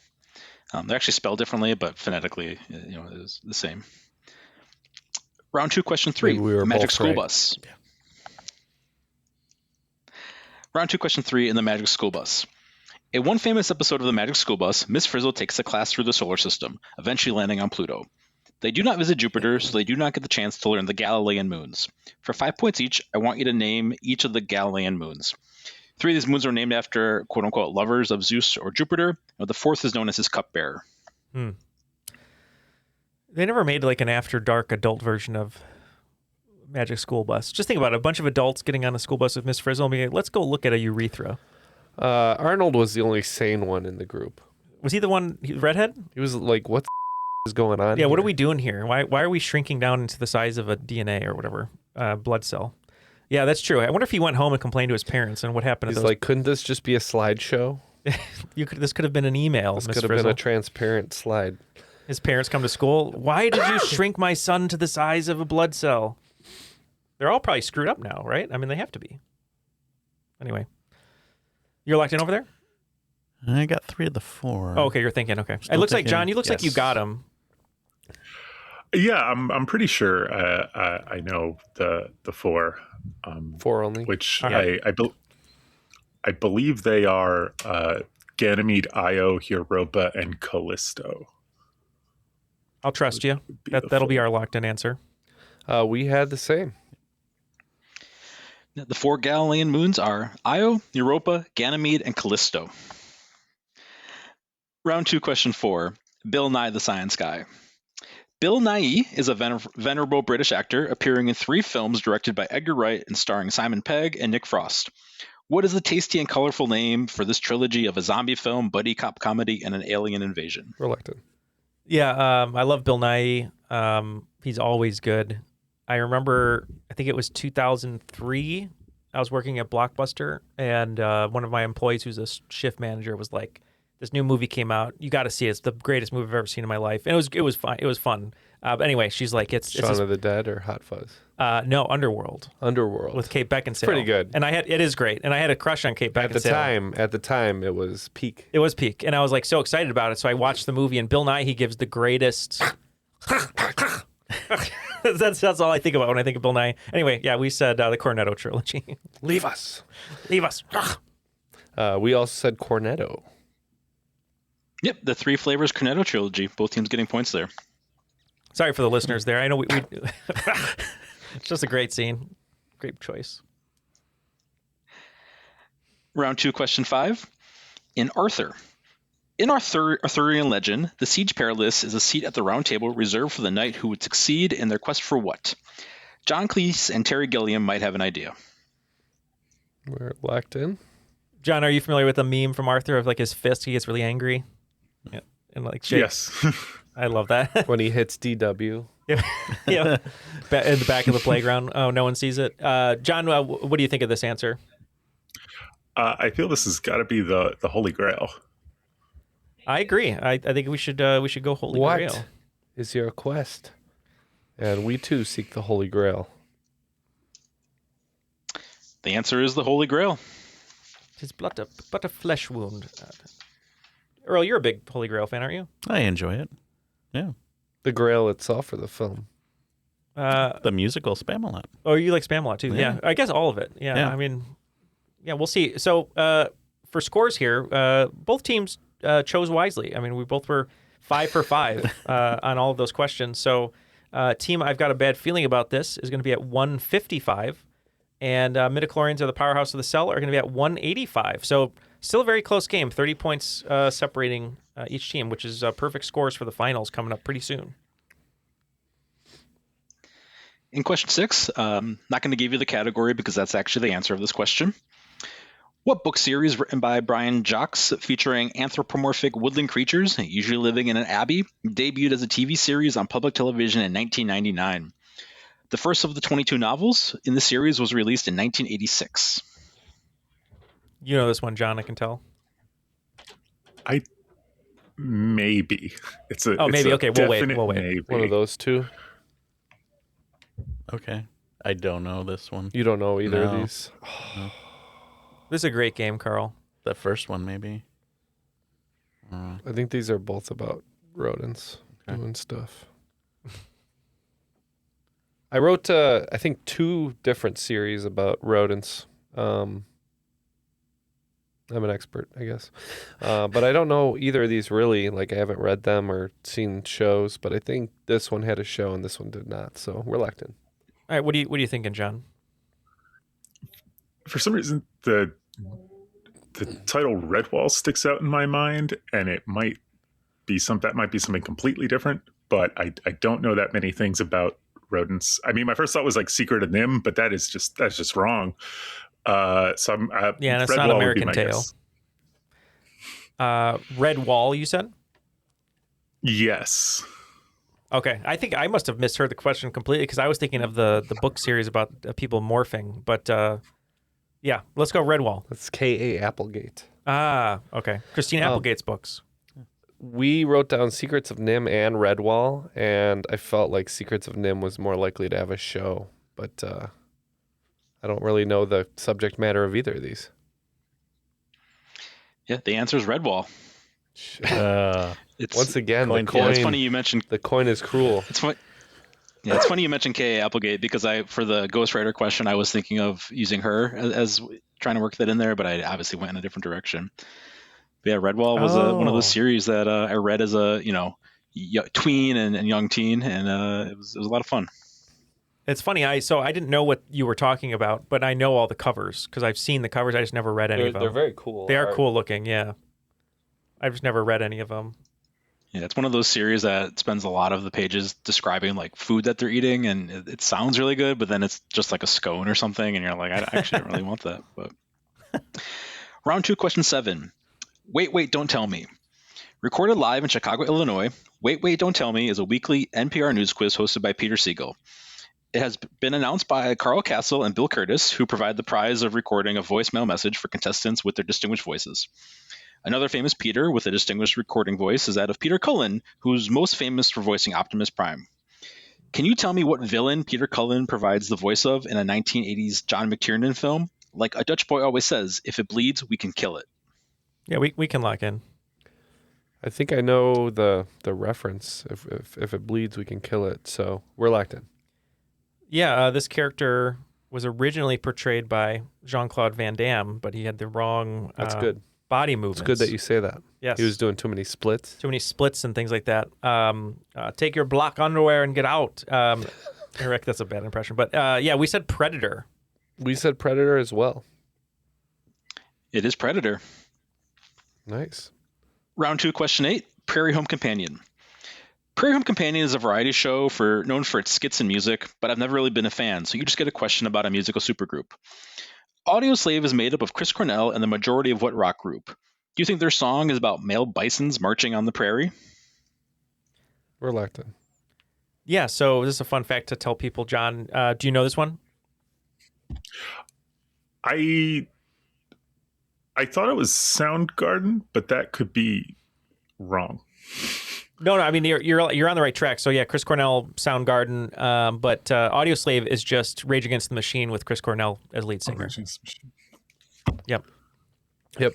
They're actually spelled differently, but phonetically, it is the same. Round 2, question 3. The Magic School Bus. Yeah. Round 2, question 3 in the Magic School Bus. In one famous episode of the Magic School Bus, Miss Frizzle takes a class through the solar system, eventually landing on Pluto. They do not visit Jupiter, so they do not get the chance to learn the Galilean moons. For 5 points each, I want you to name each of the Galilean moons. 3 of these moons are named after quote-unquote lovers of Zeus or Jupiter. The 4th is known as his cupbearer. They never made like an after-dark adult version of Magic School Bus. Just think about it. A bunch of adults getting on a school bus with Miss Frizzle and being like, let's go look at a urethra. Arnold was the only sane one in the group. Was he the one, redhead? He was like, what is going on Yeah, here? what are we doing here? Why are we shrinking down into the size of a DNA or whatever, blood cell? Yeah, that's true. I wonder if he went home and complained to his parents and what happened to He's those. like, couldn't this just be a slideshow? This could have been an email, This Miss could have Frizzle. been a transparent slide. His parents come to school. Why did you shrink my son to the size of a blood cell? They're all probably screwed up now, right? I mean, they have to be. Anyway. You're locked in over there? I got 3 of the 4. Oh, okay, you're thinking. Okay. Still It looks like, thinking, John, you looks like you yes. got him. Yeah, I'm pretty sure I know the 4. 4 only? Which Right. I believe they are Ganymede, Io, Europa, and Callisto. I'll trust you. That'll be our locked in answer. We had the same. The 4 Galilean moons are Io, Europa, Ganymede, and Callisto. Round 2, question 4. Bill Nye the Science Guy. Bill Nye is a venerable British actor appearing in 3 films directed by Edgar Wright and starring Simon Pegg and Nick Frost. What is the tasty and colorful name for this trilogy of a zombie film, buddy cop comedy, and an alien invasion? Reluctant. Yeah, I love Bill Nye. He's always good. I remember, I think it was 2003, I was working at Blockbuster, and one of my employees who's a shift manager was like, this new movie came out. You got to see it. It's the greatest movie I've ever seen in my life. And it was fun. It was fun. But anyway, she's like, it's Shaun of the Dead or Hot Fuzz? No, Underworld. Underworld. With Kate Beckinsale. Pretty good. And it is great. And I had a crush on Kate Beckinsale. At the time, it was peak. It was peak. And I was like so excited about it. So I watched the movie, and Bill Nye, he gives the greatest. That's all I think about when I think of Bill Nye. Anyway, yeah, we said the Cornetto trilogy. Leave us. Leave us. We also said Cornetto. Yep, the 3 flavors Cornetto trilogy. Both teams getting points there. Sorry for the listeners there. I know we it's just a great scene. Great choice. Round 2, question 5. In Arthurian legend, the Siege Perilous is a seat at the round table reserved for the knight who would succeed in their quest for what? John Cleese and Terry Gilliam might have an idea. We're locked in. John, are you familiar with the meme from Arthur of like his fist? He gets really angry. Yeah. And like shakes. Yes. I love that. When he hits DW. Yeah. In the back of the playground. Oh, no one sees it. John, what do you think of this answer? I feel this has got to be the Holy Grail. I agree. I think we should go Holy Grail. What is your quest? And we too seek the Holy Grail. The answer is the Holy Grail. 'Tis but a flesh wound. Earl, you're a big Holy Grail fan, aren't you? I enjoy it. Yeah. The Grail itself or the film? The musical Spamalot. Oh, you like Spamalot too? Yeah. Yeah. I guess all of it. Yeah. I mean, yeah, we'll see. So for scores here, both teams chose wisely. I mean, we both were 5 for 5 on all of those questions. So team I've got a bad feeling about this is going to be at 155. And midichlorians are the powerhouse of the cell are going to be at 185. So still a very close game, 30 points separating each team, which is perfect scores for the finals coming up pretty soon. In question 6, not going to give you the category because that's actually the answer of this question. What book series written by Brian Jacques featuring anthropomorphic woodland creatures, usually living in an abbey, debuted as a TV series on public television in 1999? The first of the 22 novels in the series was released in 1986. You know this one, John, I can tell. Maybe. Maybe. Okay, we'll wait. Maybe. One of those two. Okay. I don't know this one. You don't know either of No. these? No. This is a great game, Carl. The first one, maybe. I think these are both about rodents doing stuff. I wrote, I think, 2 different series about rodents. I'm an expert, I guess. But I don't know either of these really. Like, I haven't read them or seen shows, but I think this one had a show and this one did not. So we're locked in. All right, what are you thinking, John? For some reason, the title Redwall sticks out in my mind, and it might be something completely different. But I don't know that many things about rodents. I mean, my first thought was like Secret of Nim, but that's just wrong. So I'm yeah, it's Redwall not American would be my Tail. guess. Red Wall, you said? Yes. Okay, I think I must have misheard the question completely because I was thinking of the book series about people morphing. But yeah, let's go Redwall. That's K.A. Applegate. Ah, okay. Christina Applegate's books. We wrote down Secrets of Nim and Redwall, and I felt like Secrets of Nim was more likely to have a show, but I don't really know the subject matter of either of these. Yeah, the answer is Redwall. Once again, the coin. Yeah, it's funny you mentioned the coin is cruel. It's funny. Yeah, it's funny you mentioned K.A. Applegate because for the ghostwriter question, I was thinking of using her as trying to work that in there, but I obviously went in a different direction. But yeah, Redwall was one of those series that I read as a tween and young teen, and it was a lot of fun. It's funny. I didn't know what you were talking about, but I know all the covers because I've seen the covers. I just never read any of them. They're very cool. They are cool looking. Yeah, I've just never read any of them. Yeah, it's one of those series that spends a lot of the pages describing like food that they're eating, and it sounds really good, but then it's just like a scone or something, and you're like, I actually don't really want that. But round 2, question 7. Wait, Don't Tell Me. Recorded live in Chicago, Illinois, Wait, Don't Tell Me is a weekly NPR news quiz hosted by Peter Siegel. It has been announced by Carl Castle and Bill Curtis, who provide the prize of recording a voicemail message for contestants with their distinguished voices. Another famous Peter with a distinguished recording voice is that of Peter Cullen, who's most famous for voicing Optimus Prime. Can you tell me what villain Peter Cullen provides the voice of in a 1980s John McTiernan film? Like a Dutch boy always says, if it bleeds, we can kill it. Yeah, we can lock in. I think I know the reference. If it bleeds, we can kill it. So we're locked in. Yeah, this character was originally portrayed by Jean-Claude Van Damme, but he had the wrong That's good. Body movements. It's good that you say that. Yes. He was doing too many splits. Too many splits and things like that. Take your black underwear and get out. Eric, that's a bad impression. But yeah, we said Predator. We said Predator as well. It is Predator. Nice. Round 2, question 8, Prairie Home Companion. Prairie Home Companion is a variety show known for its skits and music, but I've never really been a fan, so you just get a question about a musical supergroup. Audioslave is made up of Chris Cornell and the majority of what rock group? Do you think their song is about male bisons marching on the prairie? Reluctant. Yeah, so this is a fun fact to tell people, John. Do you know this one? I thought it was Soundgarden, but that could be wrong. No, I mean you're on the right track. So yeah, Chris Cornell, Soundgarden, but Audioslave is just Rage Against the Machine with Chris Cornell as lead singer. Yep.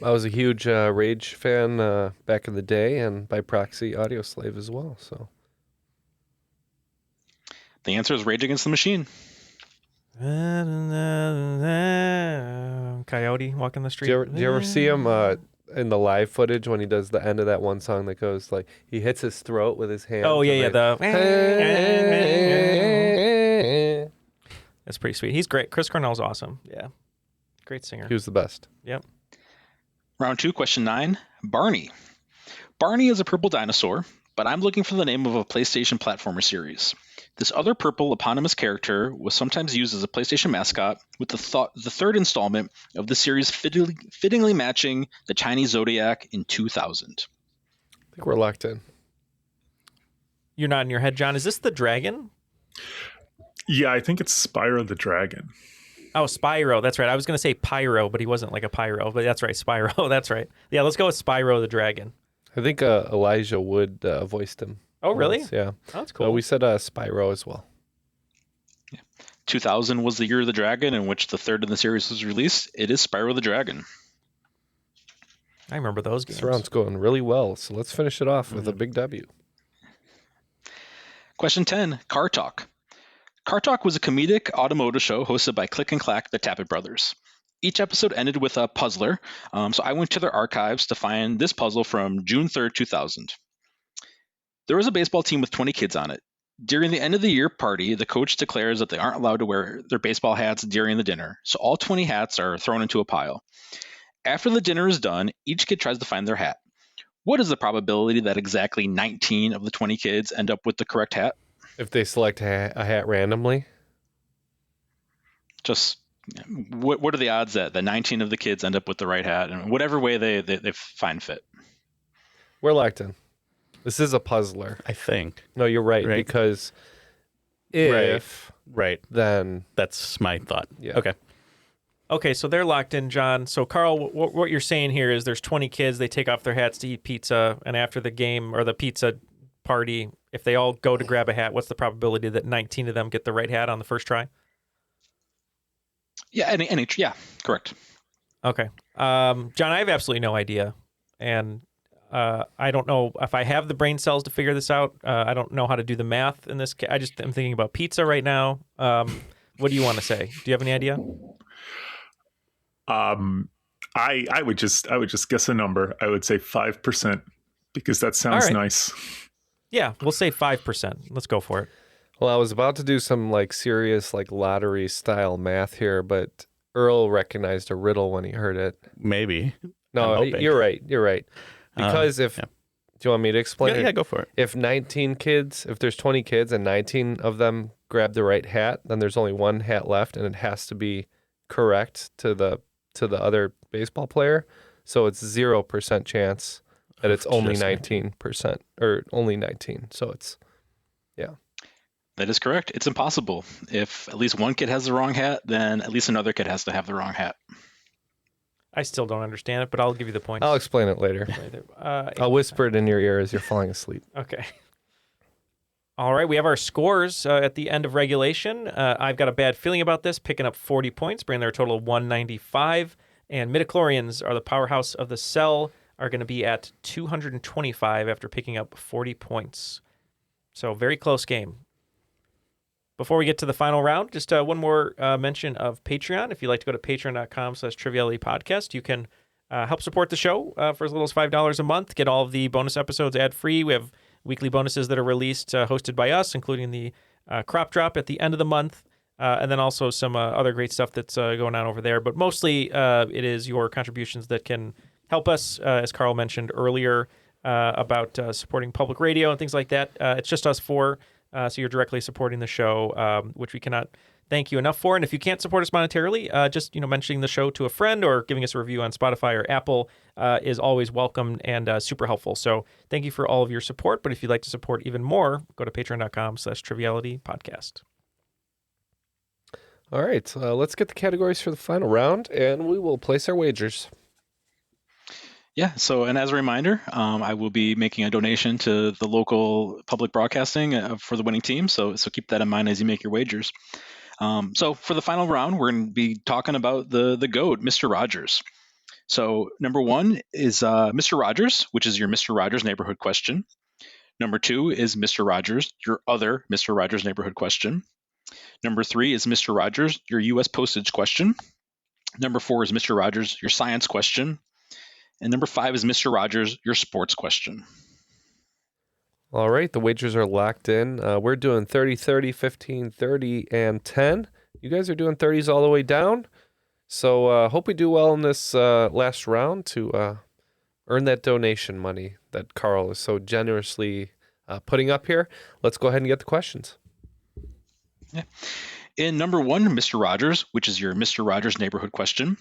I was a huge Rage fan back in the day, and by proxy, Audioslave as well. So the answer is Rage Against the Machine. Coyote walking the street. Do you ever see him in the live footage when he does the end of that one song that goes like he hits his throat with his hand? Oh yeah. That's pretty sweet. He's great. Chris Cornell's awesome. Yeah, great singer. He was the best. Yep. Round 2, question 9, Barney. Barney is a purple dinosaur, but I'm looking for the name of a PlayStation platformer series. This other purple eponymous character was sometimes used as a PlayStation mascot, with the third installment of the series fittingly matching the Chinese Zodiac in 2000. I think we're locked in. You're nodding your head, John. Is this the dragon? Yeah, I think it's Spyro the Dragon. Oh, Spyro. That's right. I was going to say Pyro, but he wasn't like a pyro. But that's right, Spyro. That's right. Yeah, let's go with Spyro the Dragon. I think Elijah Wood voiced him. Oh, really? Once, yeah. Oh, that's cool. We said Spyro as well. Yeah. 2000 was the year of the dragon in which the third in the series was released. It is Spyro the Dragon. I remember those games. This round's going really well, so let's finish it off with a big W. Question 10, Car Talk. Car Talk was a comedic automotive show hosted by Click and Clack, the Tappet brothers. Each episode ended with a puzzler, so I went to their archives to find this puzzle from June 3rd, 2000. There was a baseball team with 20 kids on it. During the end of the year party, the coach declares that they aren't allowed to wear their baseball hats during the dinner, so all 20 hats are thrown into a pile. After the dinner is done, each kid tries to find their hat. What is the probability that exactly 19 of the 20 kids end up with the correct hat? If they select a hat randomly? Just what are the odds that the 19 of the kids end up with the right hat in whatever way they find fit? We're locked in. This is a puzzler. I think. No, you're right. Because if... Right. Then... That's my thought. Yeah. Okay, so they're locked in, John. So, Carl, what you're saying here is there's 20 kids, they take off their hats to eat pizza, and after the game or the pizza party, if they all go to grab a hat, what's the probability that 19 of them get the right hat on the first try? Yeah, yeah, correct. Okay. John, I have absolutely no idea. And I don't know if I have the brain cells to figure this out. I don't know how to do the math in this case. I'm thinking about pizza right now. What do you want to say? Do you have any idea? I would just guess a number. I would say 5% because that sounds nice. Yeah, we'll say 5%. Let's go for it. Well, I was about to do some serious lottery style math here, but Earl recognized a riddle when he heard it. Maybe. No, you're right. Because do you want me to explain it? Yeah, go for it. If there's 20 kids and 19 of them grab the right hat, then there's only one hat left, and it has to be correct to the other baseball player. So it's 0% chance that it's only 19% or only 19. So it's, yeah. That is correct. It's impossible. If at least one kid has the wrong hat, then at least another kid has to have the wrong hat. I still don't understand it, but I'll give you the points. I'll explain it later. I'll whisper it in your ear as you're falling asleep. Okay. All right, we have our scores at the end of regulation. I've got a bad feeling about this, picking up 40 points, bringing their total of 195. And midichlorians are the powerhouse of the cell, are going to be at 225 after picking up 40 points. So very close game. Before we get to the final round, just one more mention of Patreon. If you'd like to go to patreon.com/trivialitypodcast, you can help support the show for as little as $5 a month. Get all of the bonus episodes ad-free. We have weekly bonuses that are released, hosted by us, including the crop drop at the end of the month. and then also some other great stuff that's going on over there. But mostly it is your contributions that can help us, as Carl mentioned earlier, about supporting public radio and things like that. It's just us four, so you're directly supporting the show, which we cannot thank you enough for. And if you can't support us monetarily, just mentioning the show to a friend or giving us a review on Spotify or Apple is always welcome and super helpful. So thank you for all of your support. But if you'd like to support even more, go to patreon.com/trivialitypodcast. All right, let's get the categories for the final round, and we will place our wagers. Yeah, so, and as a reminder, I will be making a donation to the local public broadcasting for the winning team, so keep that in mind as you make your wagers. So for the final round, we're going to be talking about the GOAT, Mr. Rogers. So number one is Mr. Rogers, which is your Mr. Rogers neighborhood question. Number two is Mr. Rogers, your other Mr. Rogers neighborhood question. Number three is Mr. Rogers, your U.S. postage question. Number four is Mr. Rogers, your science question. And number five is Mr. Rogers, your sports question. All right, the wagers are locked in. We're doing 30, 30, 15, 30, and 10. You guys are doing 30s all the way down. So hope we do well in this last round to earn that donation money that Carl is so generously putting up here. Let's go ahead and get the questions. Yeah. In number one, Mr. Rogers, which is your Mr. Rogers neighborhood question.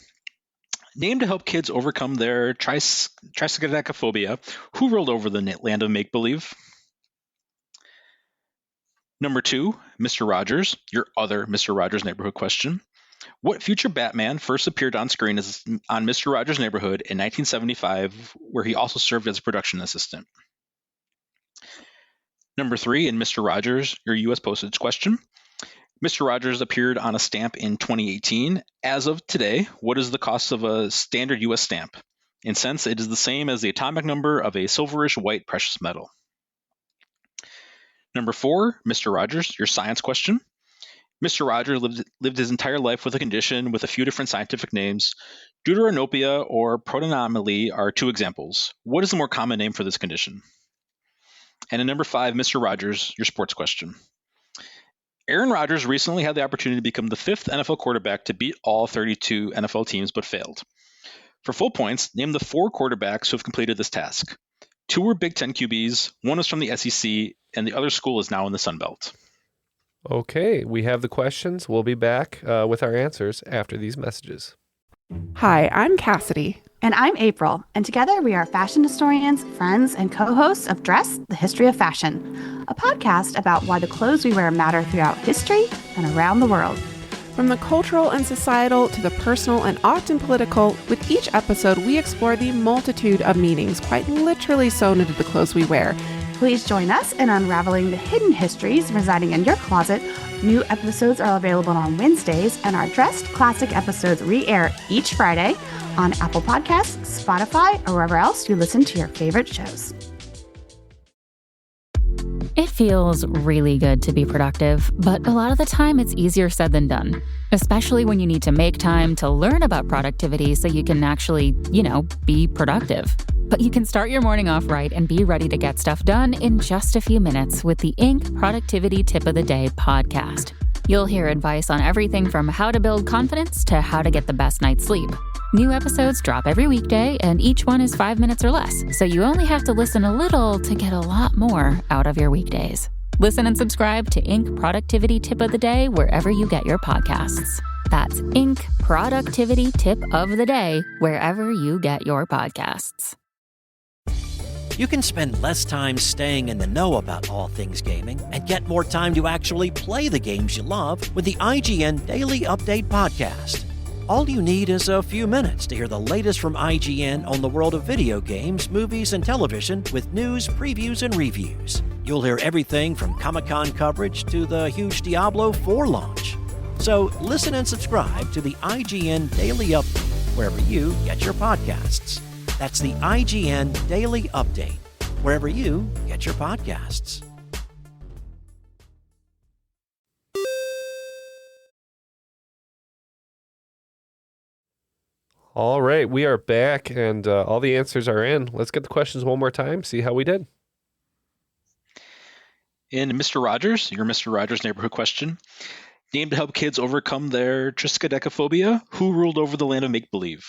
Named to help kids overcome their triskaidekaphobia, who rolled over the land of make-believe? Number two, Mr. Rogers, your other Mr. Rogers neighborhood question. What future Batman first appeared on screen on Mr. Rogers' Neighborhood in 1975, where he also served as a production assistant? Number three, in Mr. Rogers, your U.S. postage question. Mr. Rogers appeared on a stamp in 2018. As of today, what is the cost of a standard U.S. stamp? In cents, it is the same as the atomic number of a silverish white precious metal. Number four, Mr. Rogers, your science question. Mr. Rogers lived his entire life with a condition with a few different scientific names. Deuteranopia or protonomaly are two examples. What is the more common name for this condition? And in number five, Mr. Rogers, your sports question. Aaron Rodgers recently had the opportunity to become the fifth NFL quarterback to beat all 32 NFL teams, but failed. For full points, name the four quarterbacks who have completed this task. Two were Big Ten QBs, one is from the SEC, and the other school is now in the Sun Belt. Okay, we have the questions. We'll be back with our answers after these messages. Hi, I'm Cassidy. And I'm April, and together we are fashion historians, friends, and co-hosts of Dress, the History of Fashion, a podcast about why the clothes we wear matter throughout history and around the world. From the cultural and societal to the personal and often political, with each episode we explore the multitude of meanings quite literally sewn into the clothes we wear. Please join us in unraveling the hidden histories residing in your closet. New episodes are available on Wednesdays, and our Dressed Classic episodes re-air each Friday on Apple Podcasts, Spotify, or wherever else you listen to your favorite shows. It feels really good to be productive, but a lot of the time it's easier said than done, especially when you need to make time to learn about productivity so you can actually, be productive. But you can start your morning off right and be ready to get stuff done in just a few minutes with the Inc. Productivity Tip of the Day podcast. You'll hear advice on everything from how to build confidence to how to get the best night's sleep. New episodes drop every weekday, and each one is 5 minutes or less, so you only have to listen a little to get a lot more out of your weekdays. Listen and subscribe to Inc. Productivity Tip of the Day wherever you get your podcasts. That's Inc. Productivity Tip of the Day wherever you get your podcasts. You can spend less time staying in the know about all things gaming and get more time to actually play the games you love with the IGN Daily Update podcast. All you need is a few minutes to hear the latest from IGN on the world of video games, movies, and television with news, previews, and reviews. You'll hear everything from Comic-Con coverage to the huge Diablo 4 launch. So listen and subscribe to the IGN Daily Update wherever you get your podcasts. That's the IGN Daily Update, wherever you get your podcasts. All right, we are back, and all the answers are in. Let's get the questions one more time, see how we did. In Mr. Rogers, your Mr. Rogers neighborhood question. Named to help kids overcome their triskaidekaphobia, who ruled over the land of make-believe?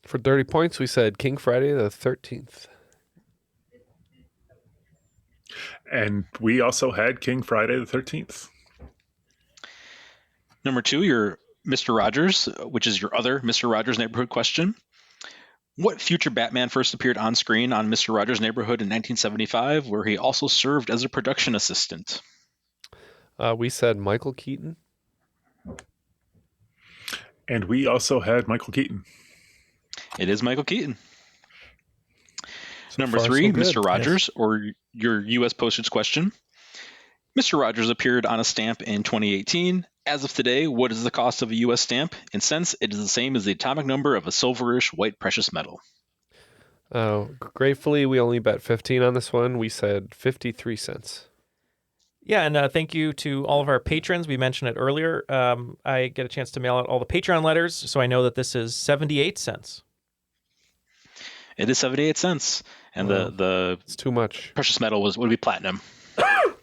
For 30 points, we said King Friday the 13th. And we also had King Friday the 13th. Number 2, your Mr. Rogers, which is your other Mr. Rogers Neighborhood question. What future Batman first appeared on screen on Mr. Rogers' Neighborhood in 1975, where he also served as a production assistant? We said Michael Keaton. And we also had Michael Keaton. It is Michael Keaton. So Number far, 3, so good. Mr. Rogers, or your U.S. postage question. Mr. Rogers appeared on a stamp in 2018. As of today, what is the cost of a U.S. stamp? In cents, it is the same as the atomic number of a silverish white precious metal. Gratefully, we only bet 15 on this one. We said 53 cents. Yeah, and thank you to all of our patrons. We mentioned it earlier. I get a chance to mail out all the Patreon letters, so I know that this is 78 cents. It is 78 cents. And the it's too much. Precious metal would be platinum.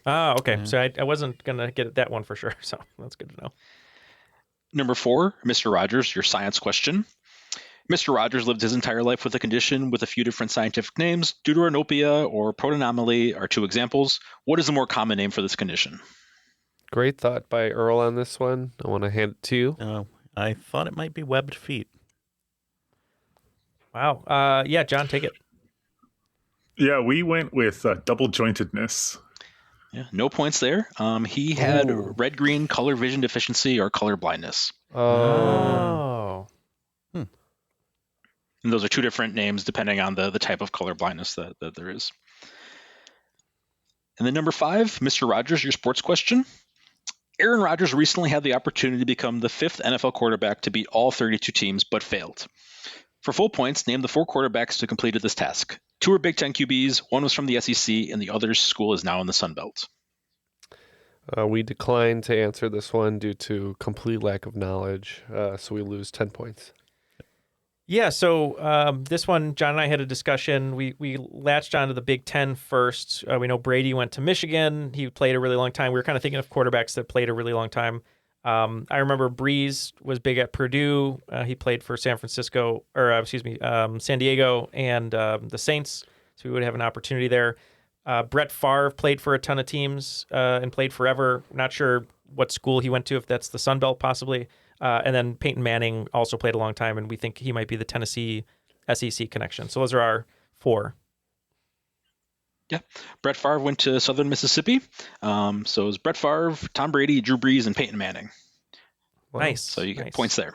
Oh, okay. So I wasn't going to get that one for sure, so that's good to know. Number 4, Mr. Rogers, your science question. Mr. Rogers lived his entire life with a condition with a few different scientific names. Deuteranopia or protonomaly are 2 examples. What is a more common name for this condition? Great thought by Earl on this one. I want to hand it to you. I thought it might be webbed feet. Wow. Yeah, John, take it. Yeah, we went with double jointedness. Yeah, no points there. He had red-green color vision deficiency or color blindness. Oh. And those are 2 different names depending on the type of color blindness that there is. And then number 5, Mr. Rogers, your sports question. Aaron Rodgers recently had the opportunity to become the 5th NFL quarterback to beat all 32 teams, but failed. For full points, name the 4 quarterbacks who completed this task. 2 are Big Ten QBs, 1 was from the SEC, and the other school is now in the Sun Belt. We declined to answer this one due to complete lack of knowledge, so we lose 10 points. Yeah, so this one, John and I had a discussion. We latched onto the Big Ten first. We know Brady went to Michigan. He played a really long time. We were kind of thinking of quarterbacks that played a really long time. I remember Breeze was big at Purdue. He played for San Diego and the Saints, so we would have an opportunity there. Brett Favre played for a ton of teams and played forever. Not sure what school he went to, if that's the Sun Belt possibly. And then Peyton Manning also played a long time, and we think he might be the Tennessee SEC connection. So those are our 4. Yeah. Brett Favre went to Southern Mississippi. So it was Brett Favre, Tom Brady, Drew Brees, and Peyton Manning. Wow. Nice. So you get points there.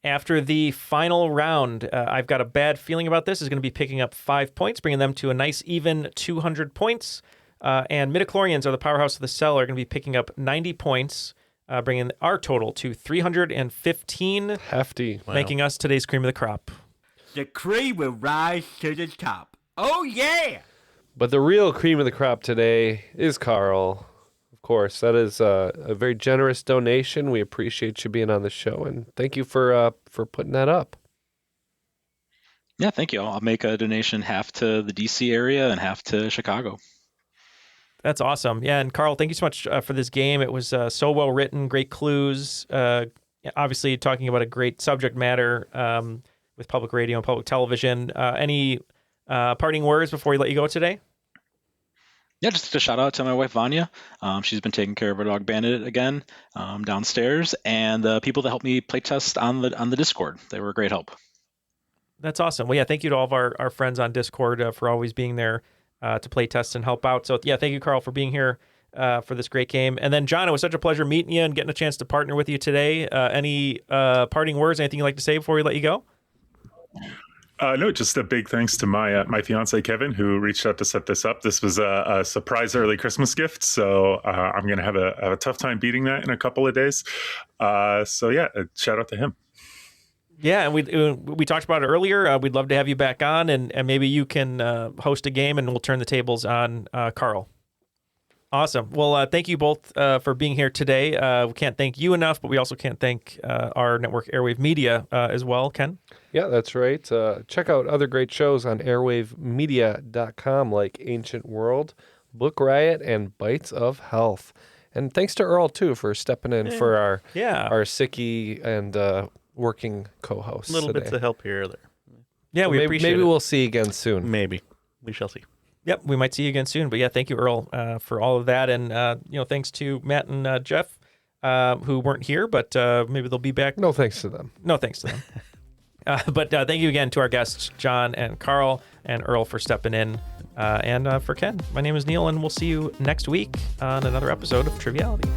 After the final round, I've got a bad feeling about this. Is going to be picking up 5 points, bringing them to a nice even 200 points. And midichlorians are the powerhouse of the cell, are going to be picking up 90 points. Bringing our total to 315. Hefty. Making us today's cream of the crop. The cream will rise to the top. Oh, yeah! But the real cream of the crop today is Carl. Of course, that is a very generous donation. We appreciate you being on the show, and thank you for putting that up. Yeah, thank you. I'll make a donation half to the DC area and half to Chicago. That's awesome. Yeah, and Carl, thank you so much for this game. It was so well written, great clues. Obviously, talking about a great subject matter with public radio and public television. Any parting words before we let you go today? Yeah, just a shout out to my wife Vanya. She's been taking care of our dog Bandit again downstairs, and the people that helped me play test on the Discord. They were a great help. That's awesome. Well, yeah, thank you to all of our friends on Discord for always being there to play test and help out. So yeah, thank you, Carl, for being here for this great game. And then John, it was such a pleasure meeting you and getting a chance to partner with you today. Any parting words, anything you'd like to say before we let you go? No, just a big thanks to my fiance Kevin, who reached out to set this up. This was a surprise early Christmas gift, so I'm going to have a tough time beating that in a couple of days. So yeah, shout out to him. Yeah, and we talked about it earlier. We'd love to have you back on, and maybe you can host a game, and we'll turn the tables on Carl. Awesome. Well, thank you both for being here today. We can't thank you enough, but we also can't thank our network, Airwave Media, as well. Ken? Yeah, that's right. Check out other great shows on airwavemedia.com like Ancient World, Book Riot, and Bites of Health. And thanks to Earl, too, for stepping in for our sicky and working co-host. Little bits of help here or there. Yeah, we appreciate it. Maybe we'll see you again soon. Maybe. We shall see. Yep, we might see you again soon. But yeah, thank you, Earl, for all of that. And, thanks to Matt and Jeff, who weren't here, but maybe they'll be back. No thanks to them. No thanks to them. But thank you again to our guests, John and Carl and Earl, for stepping in. And for Ken, my name is Neal, and we'll see you next week on another episode of Triviality.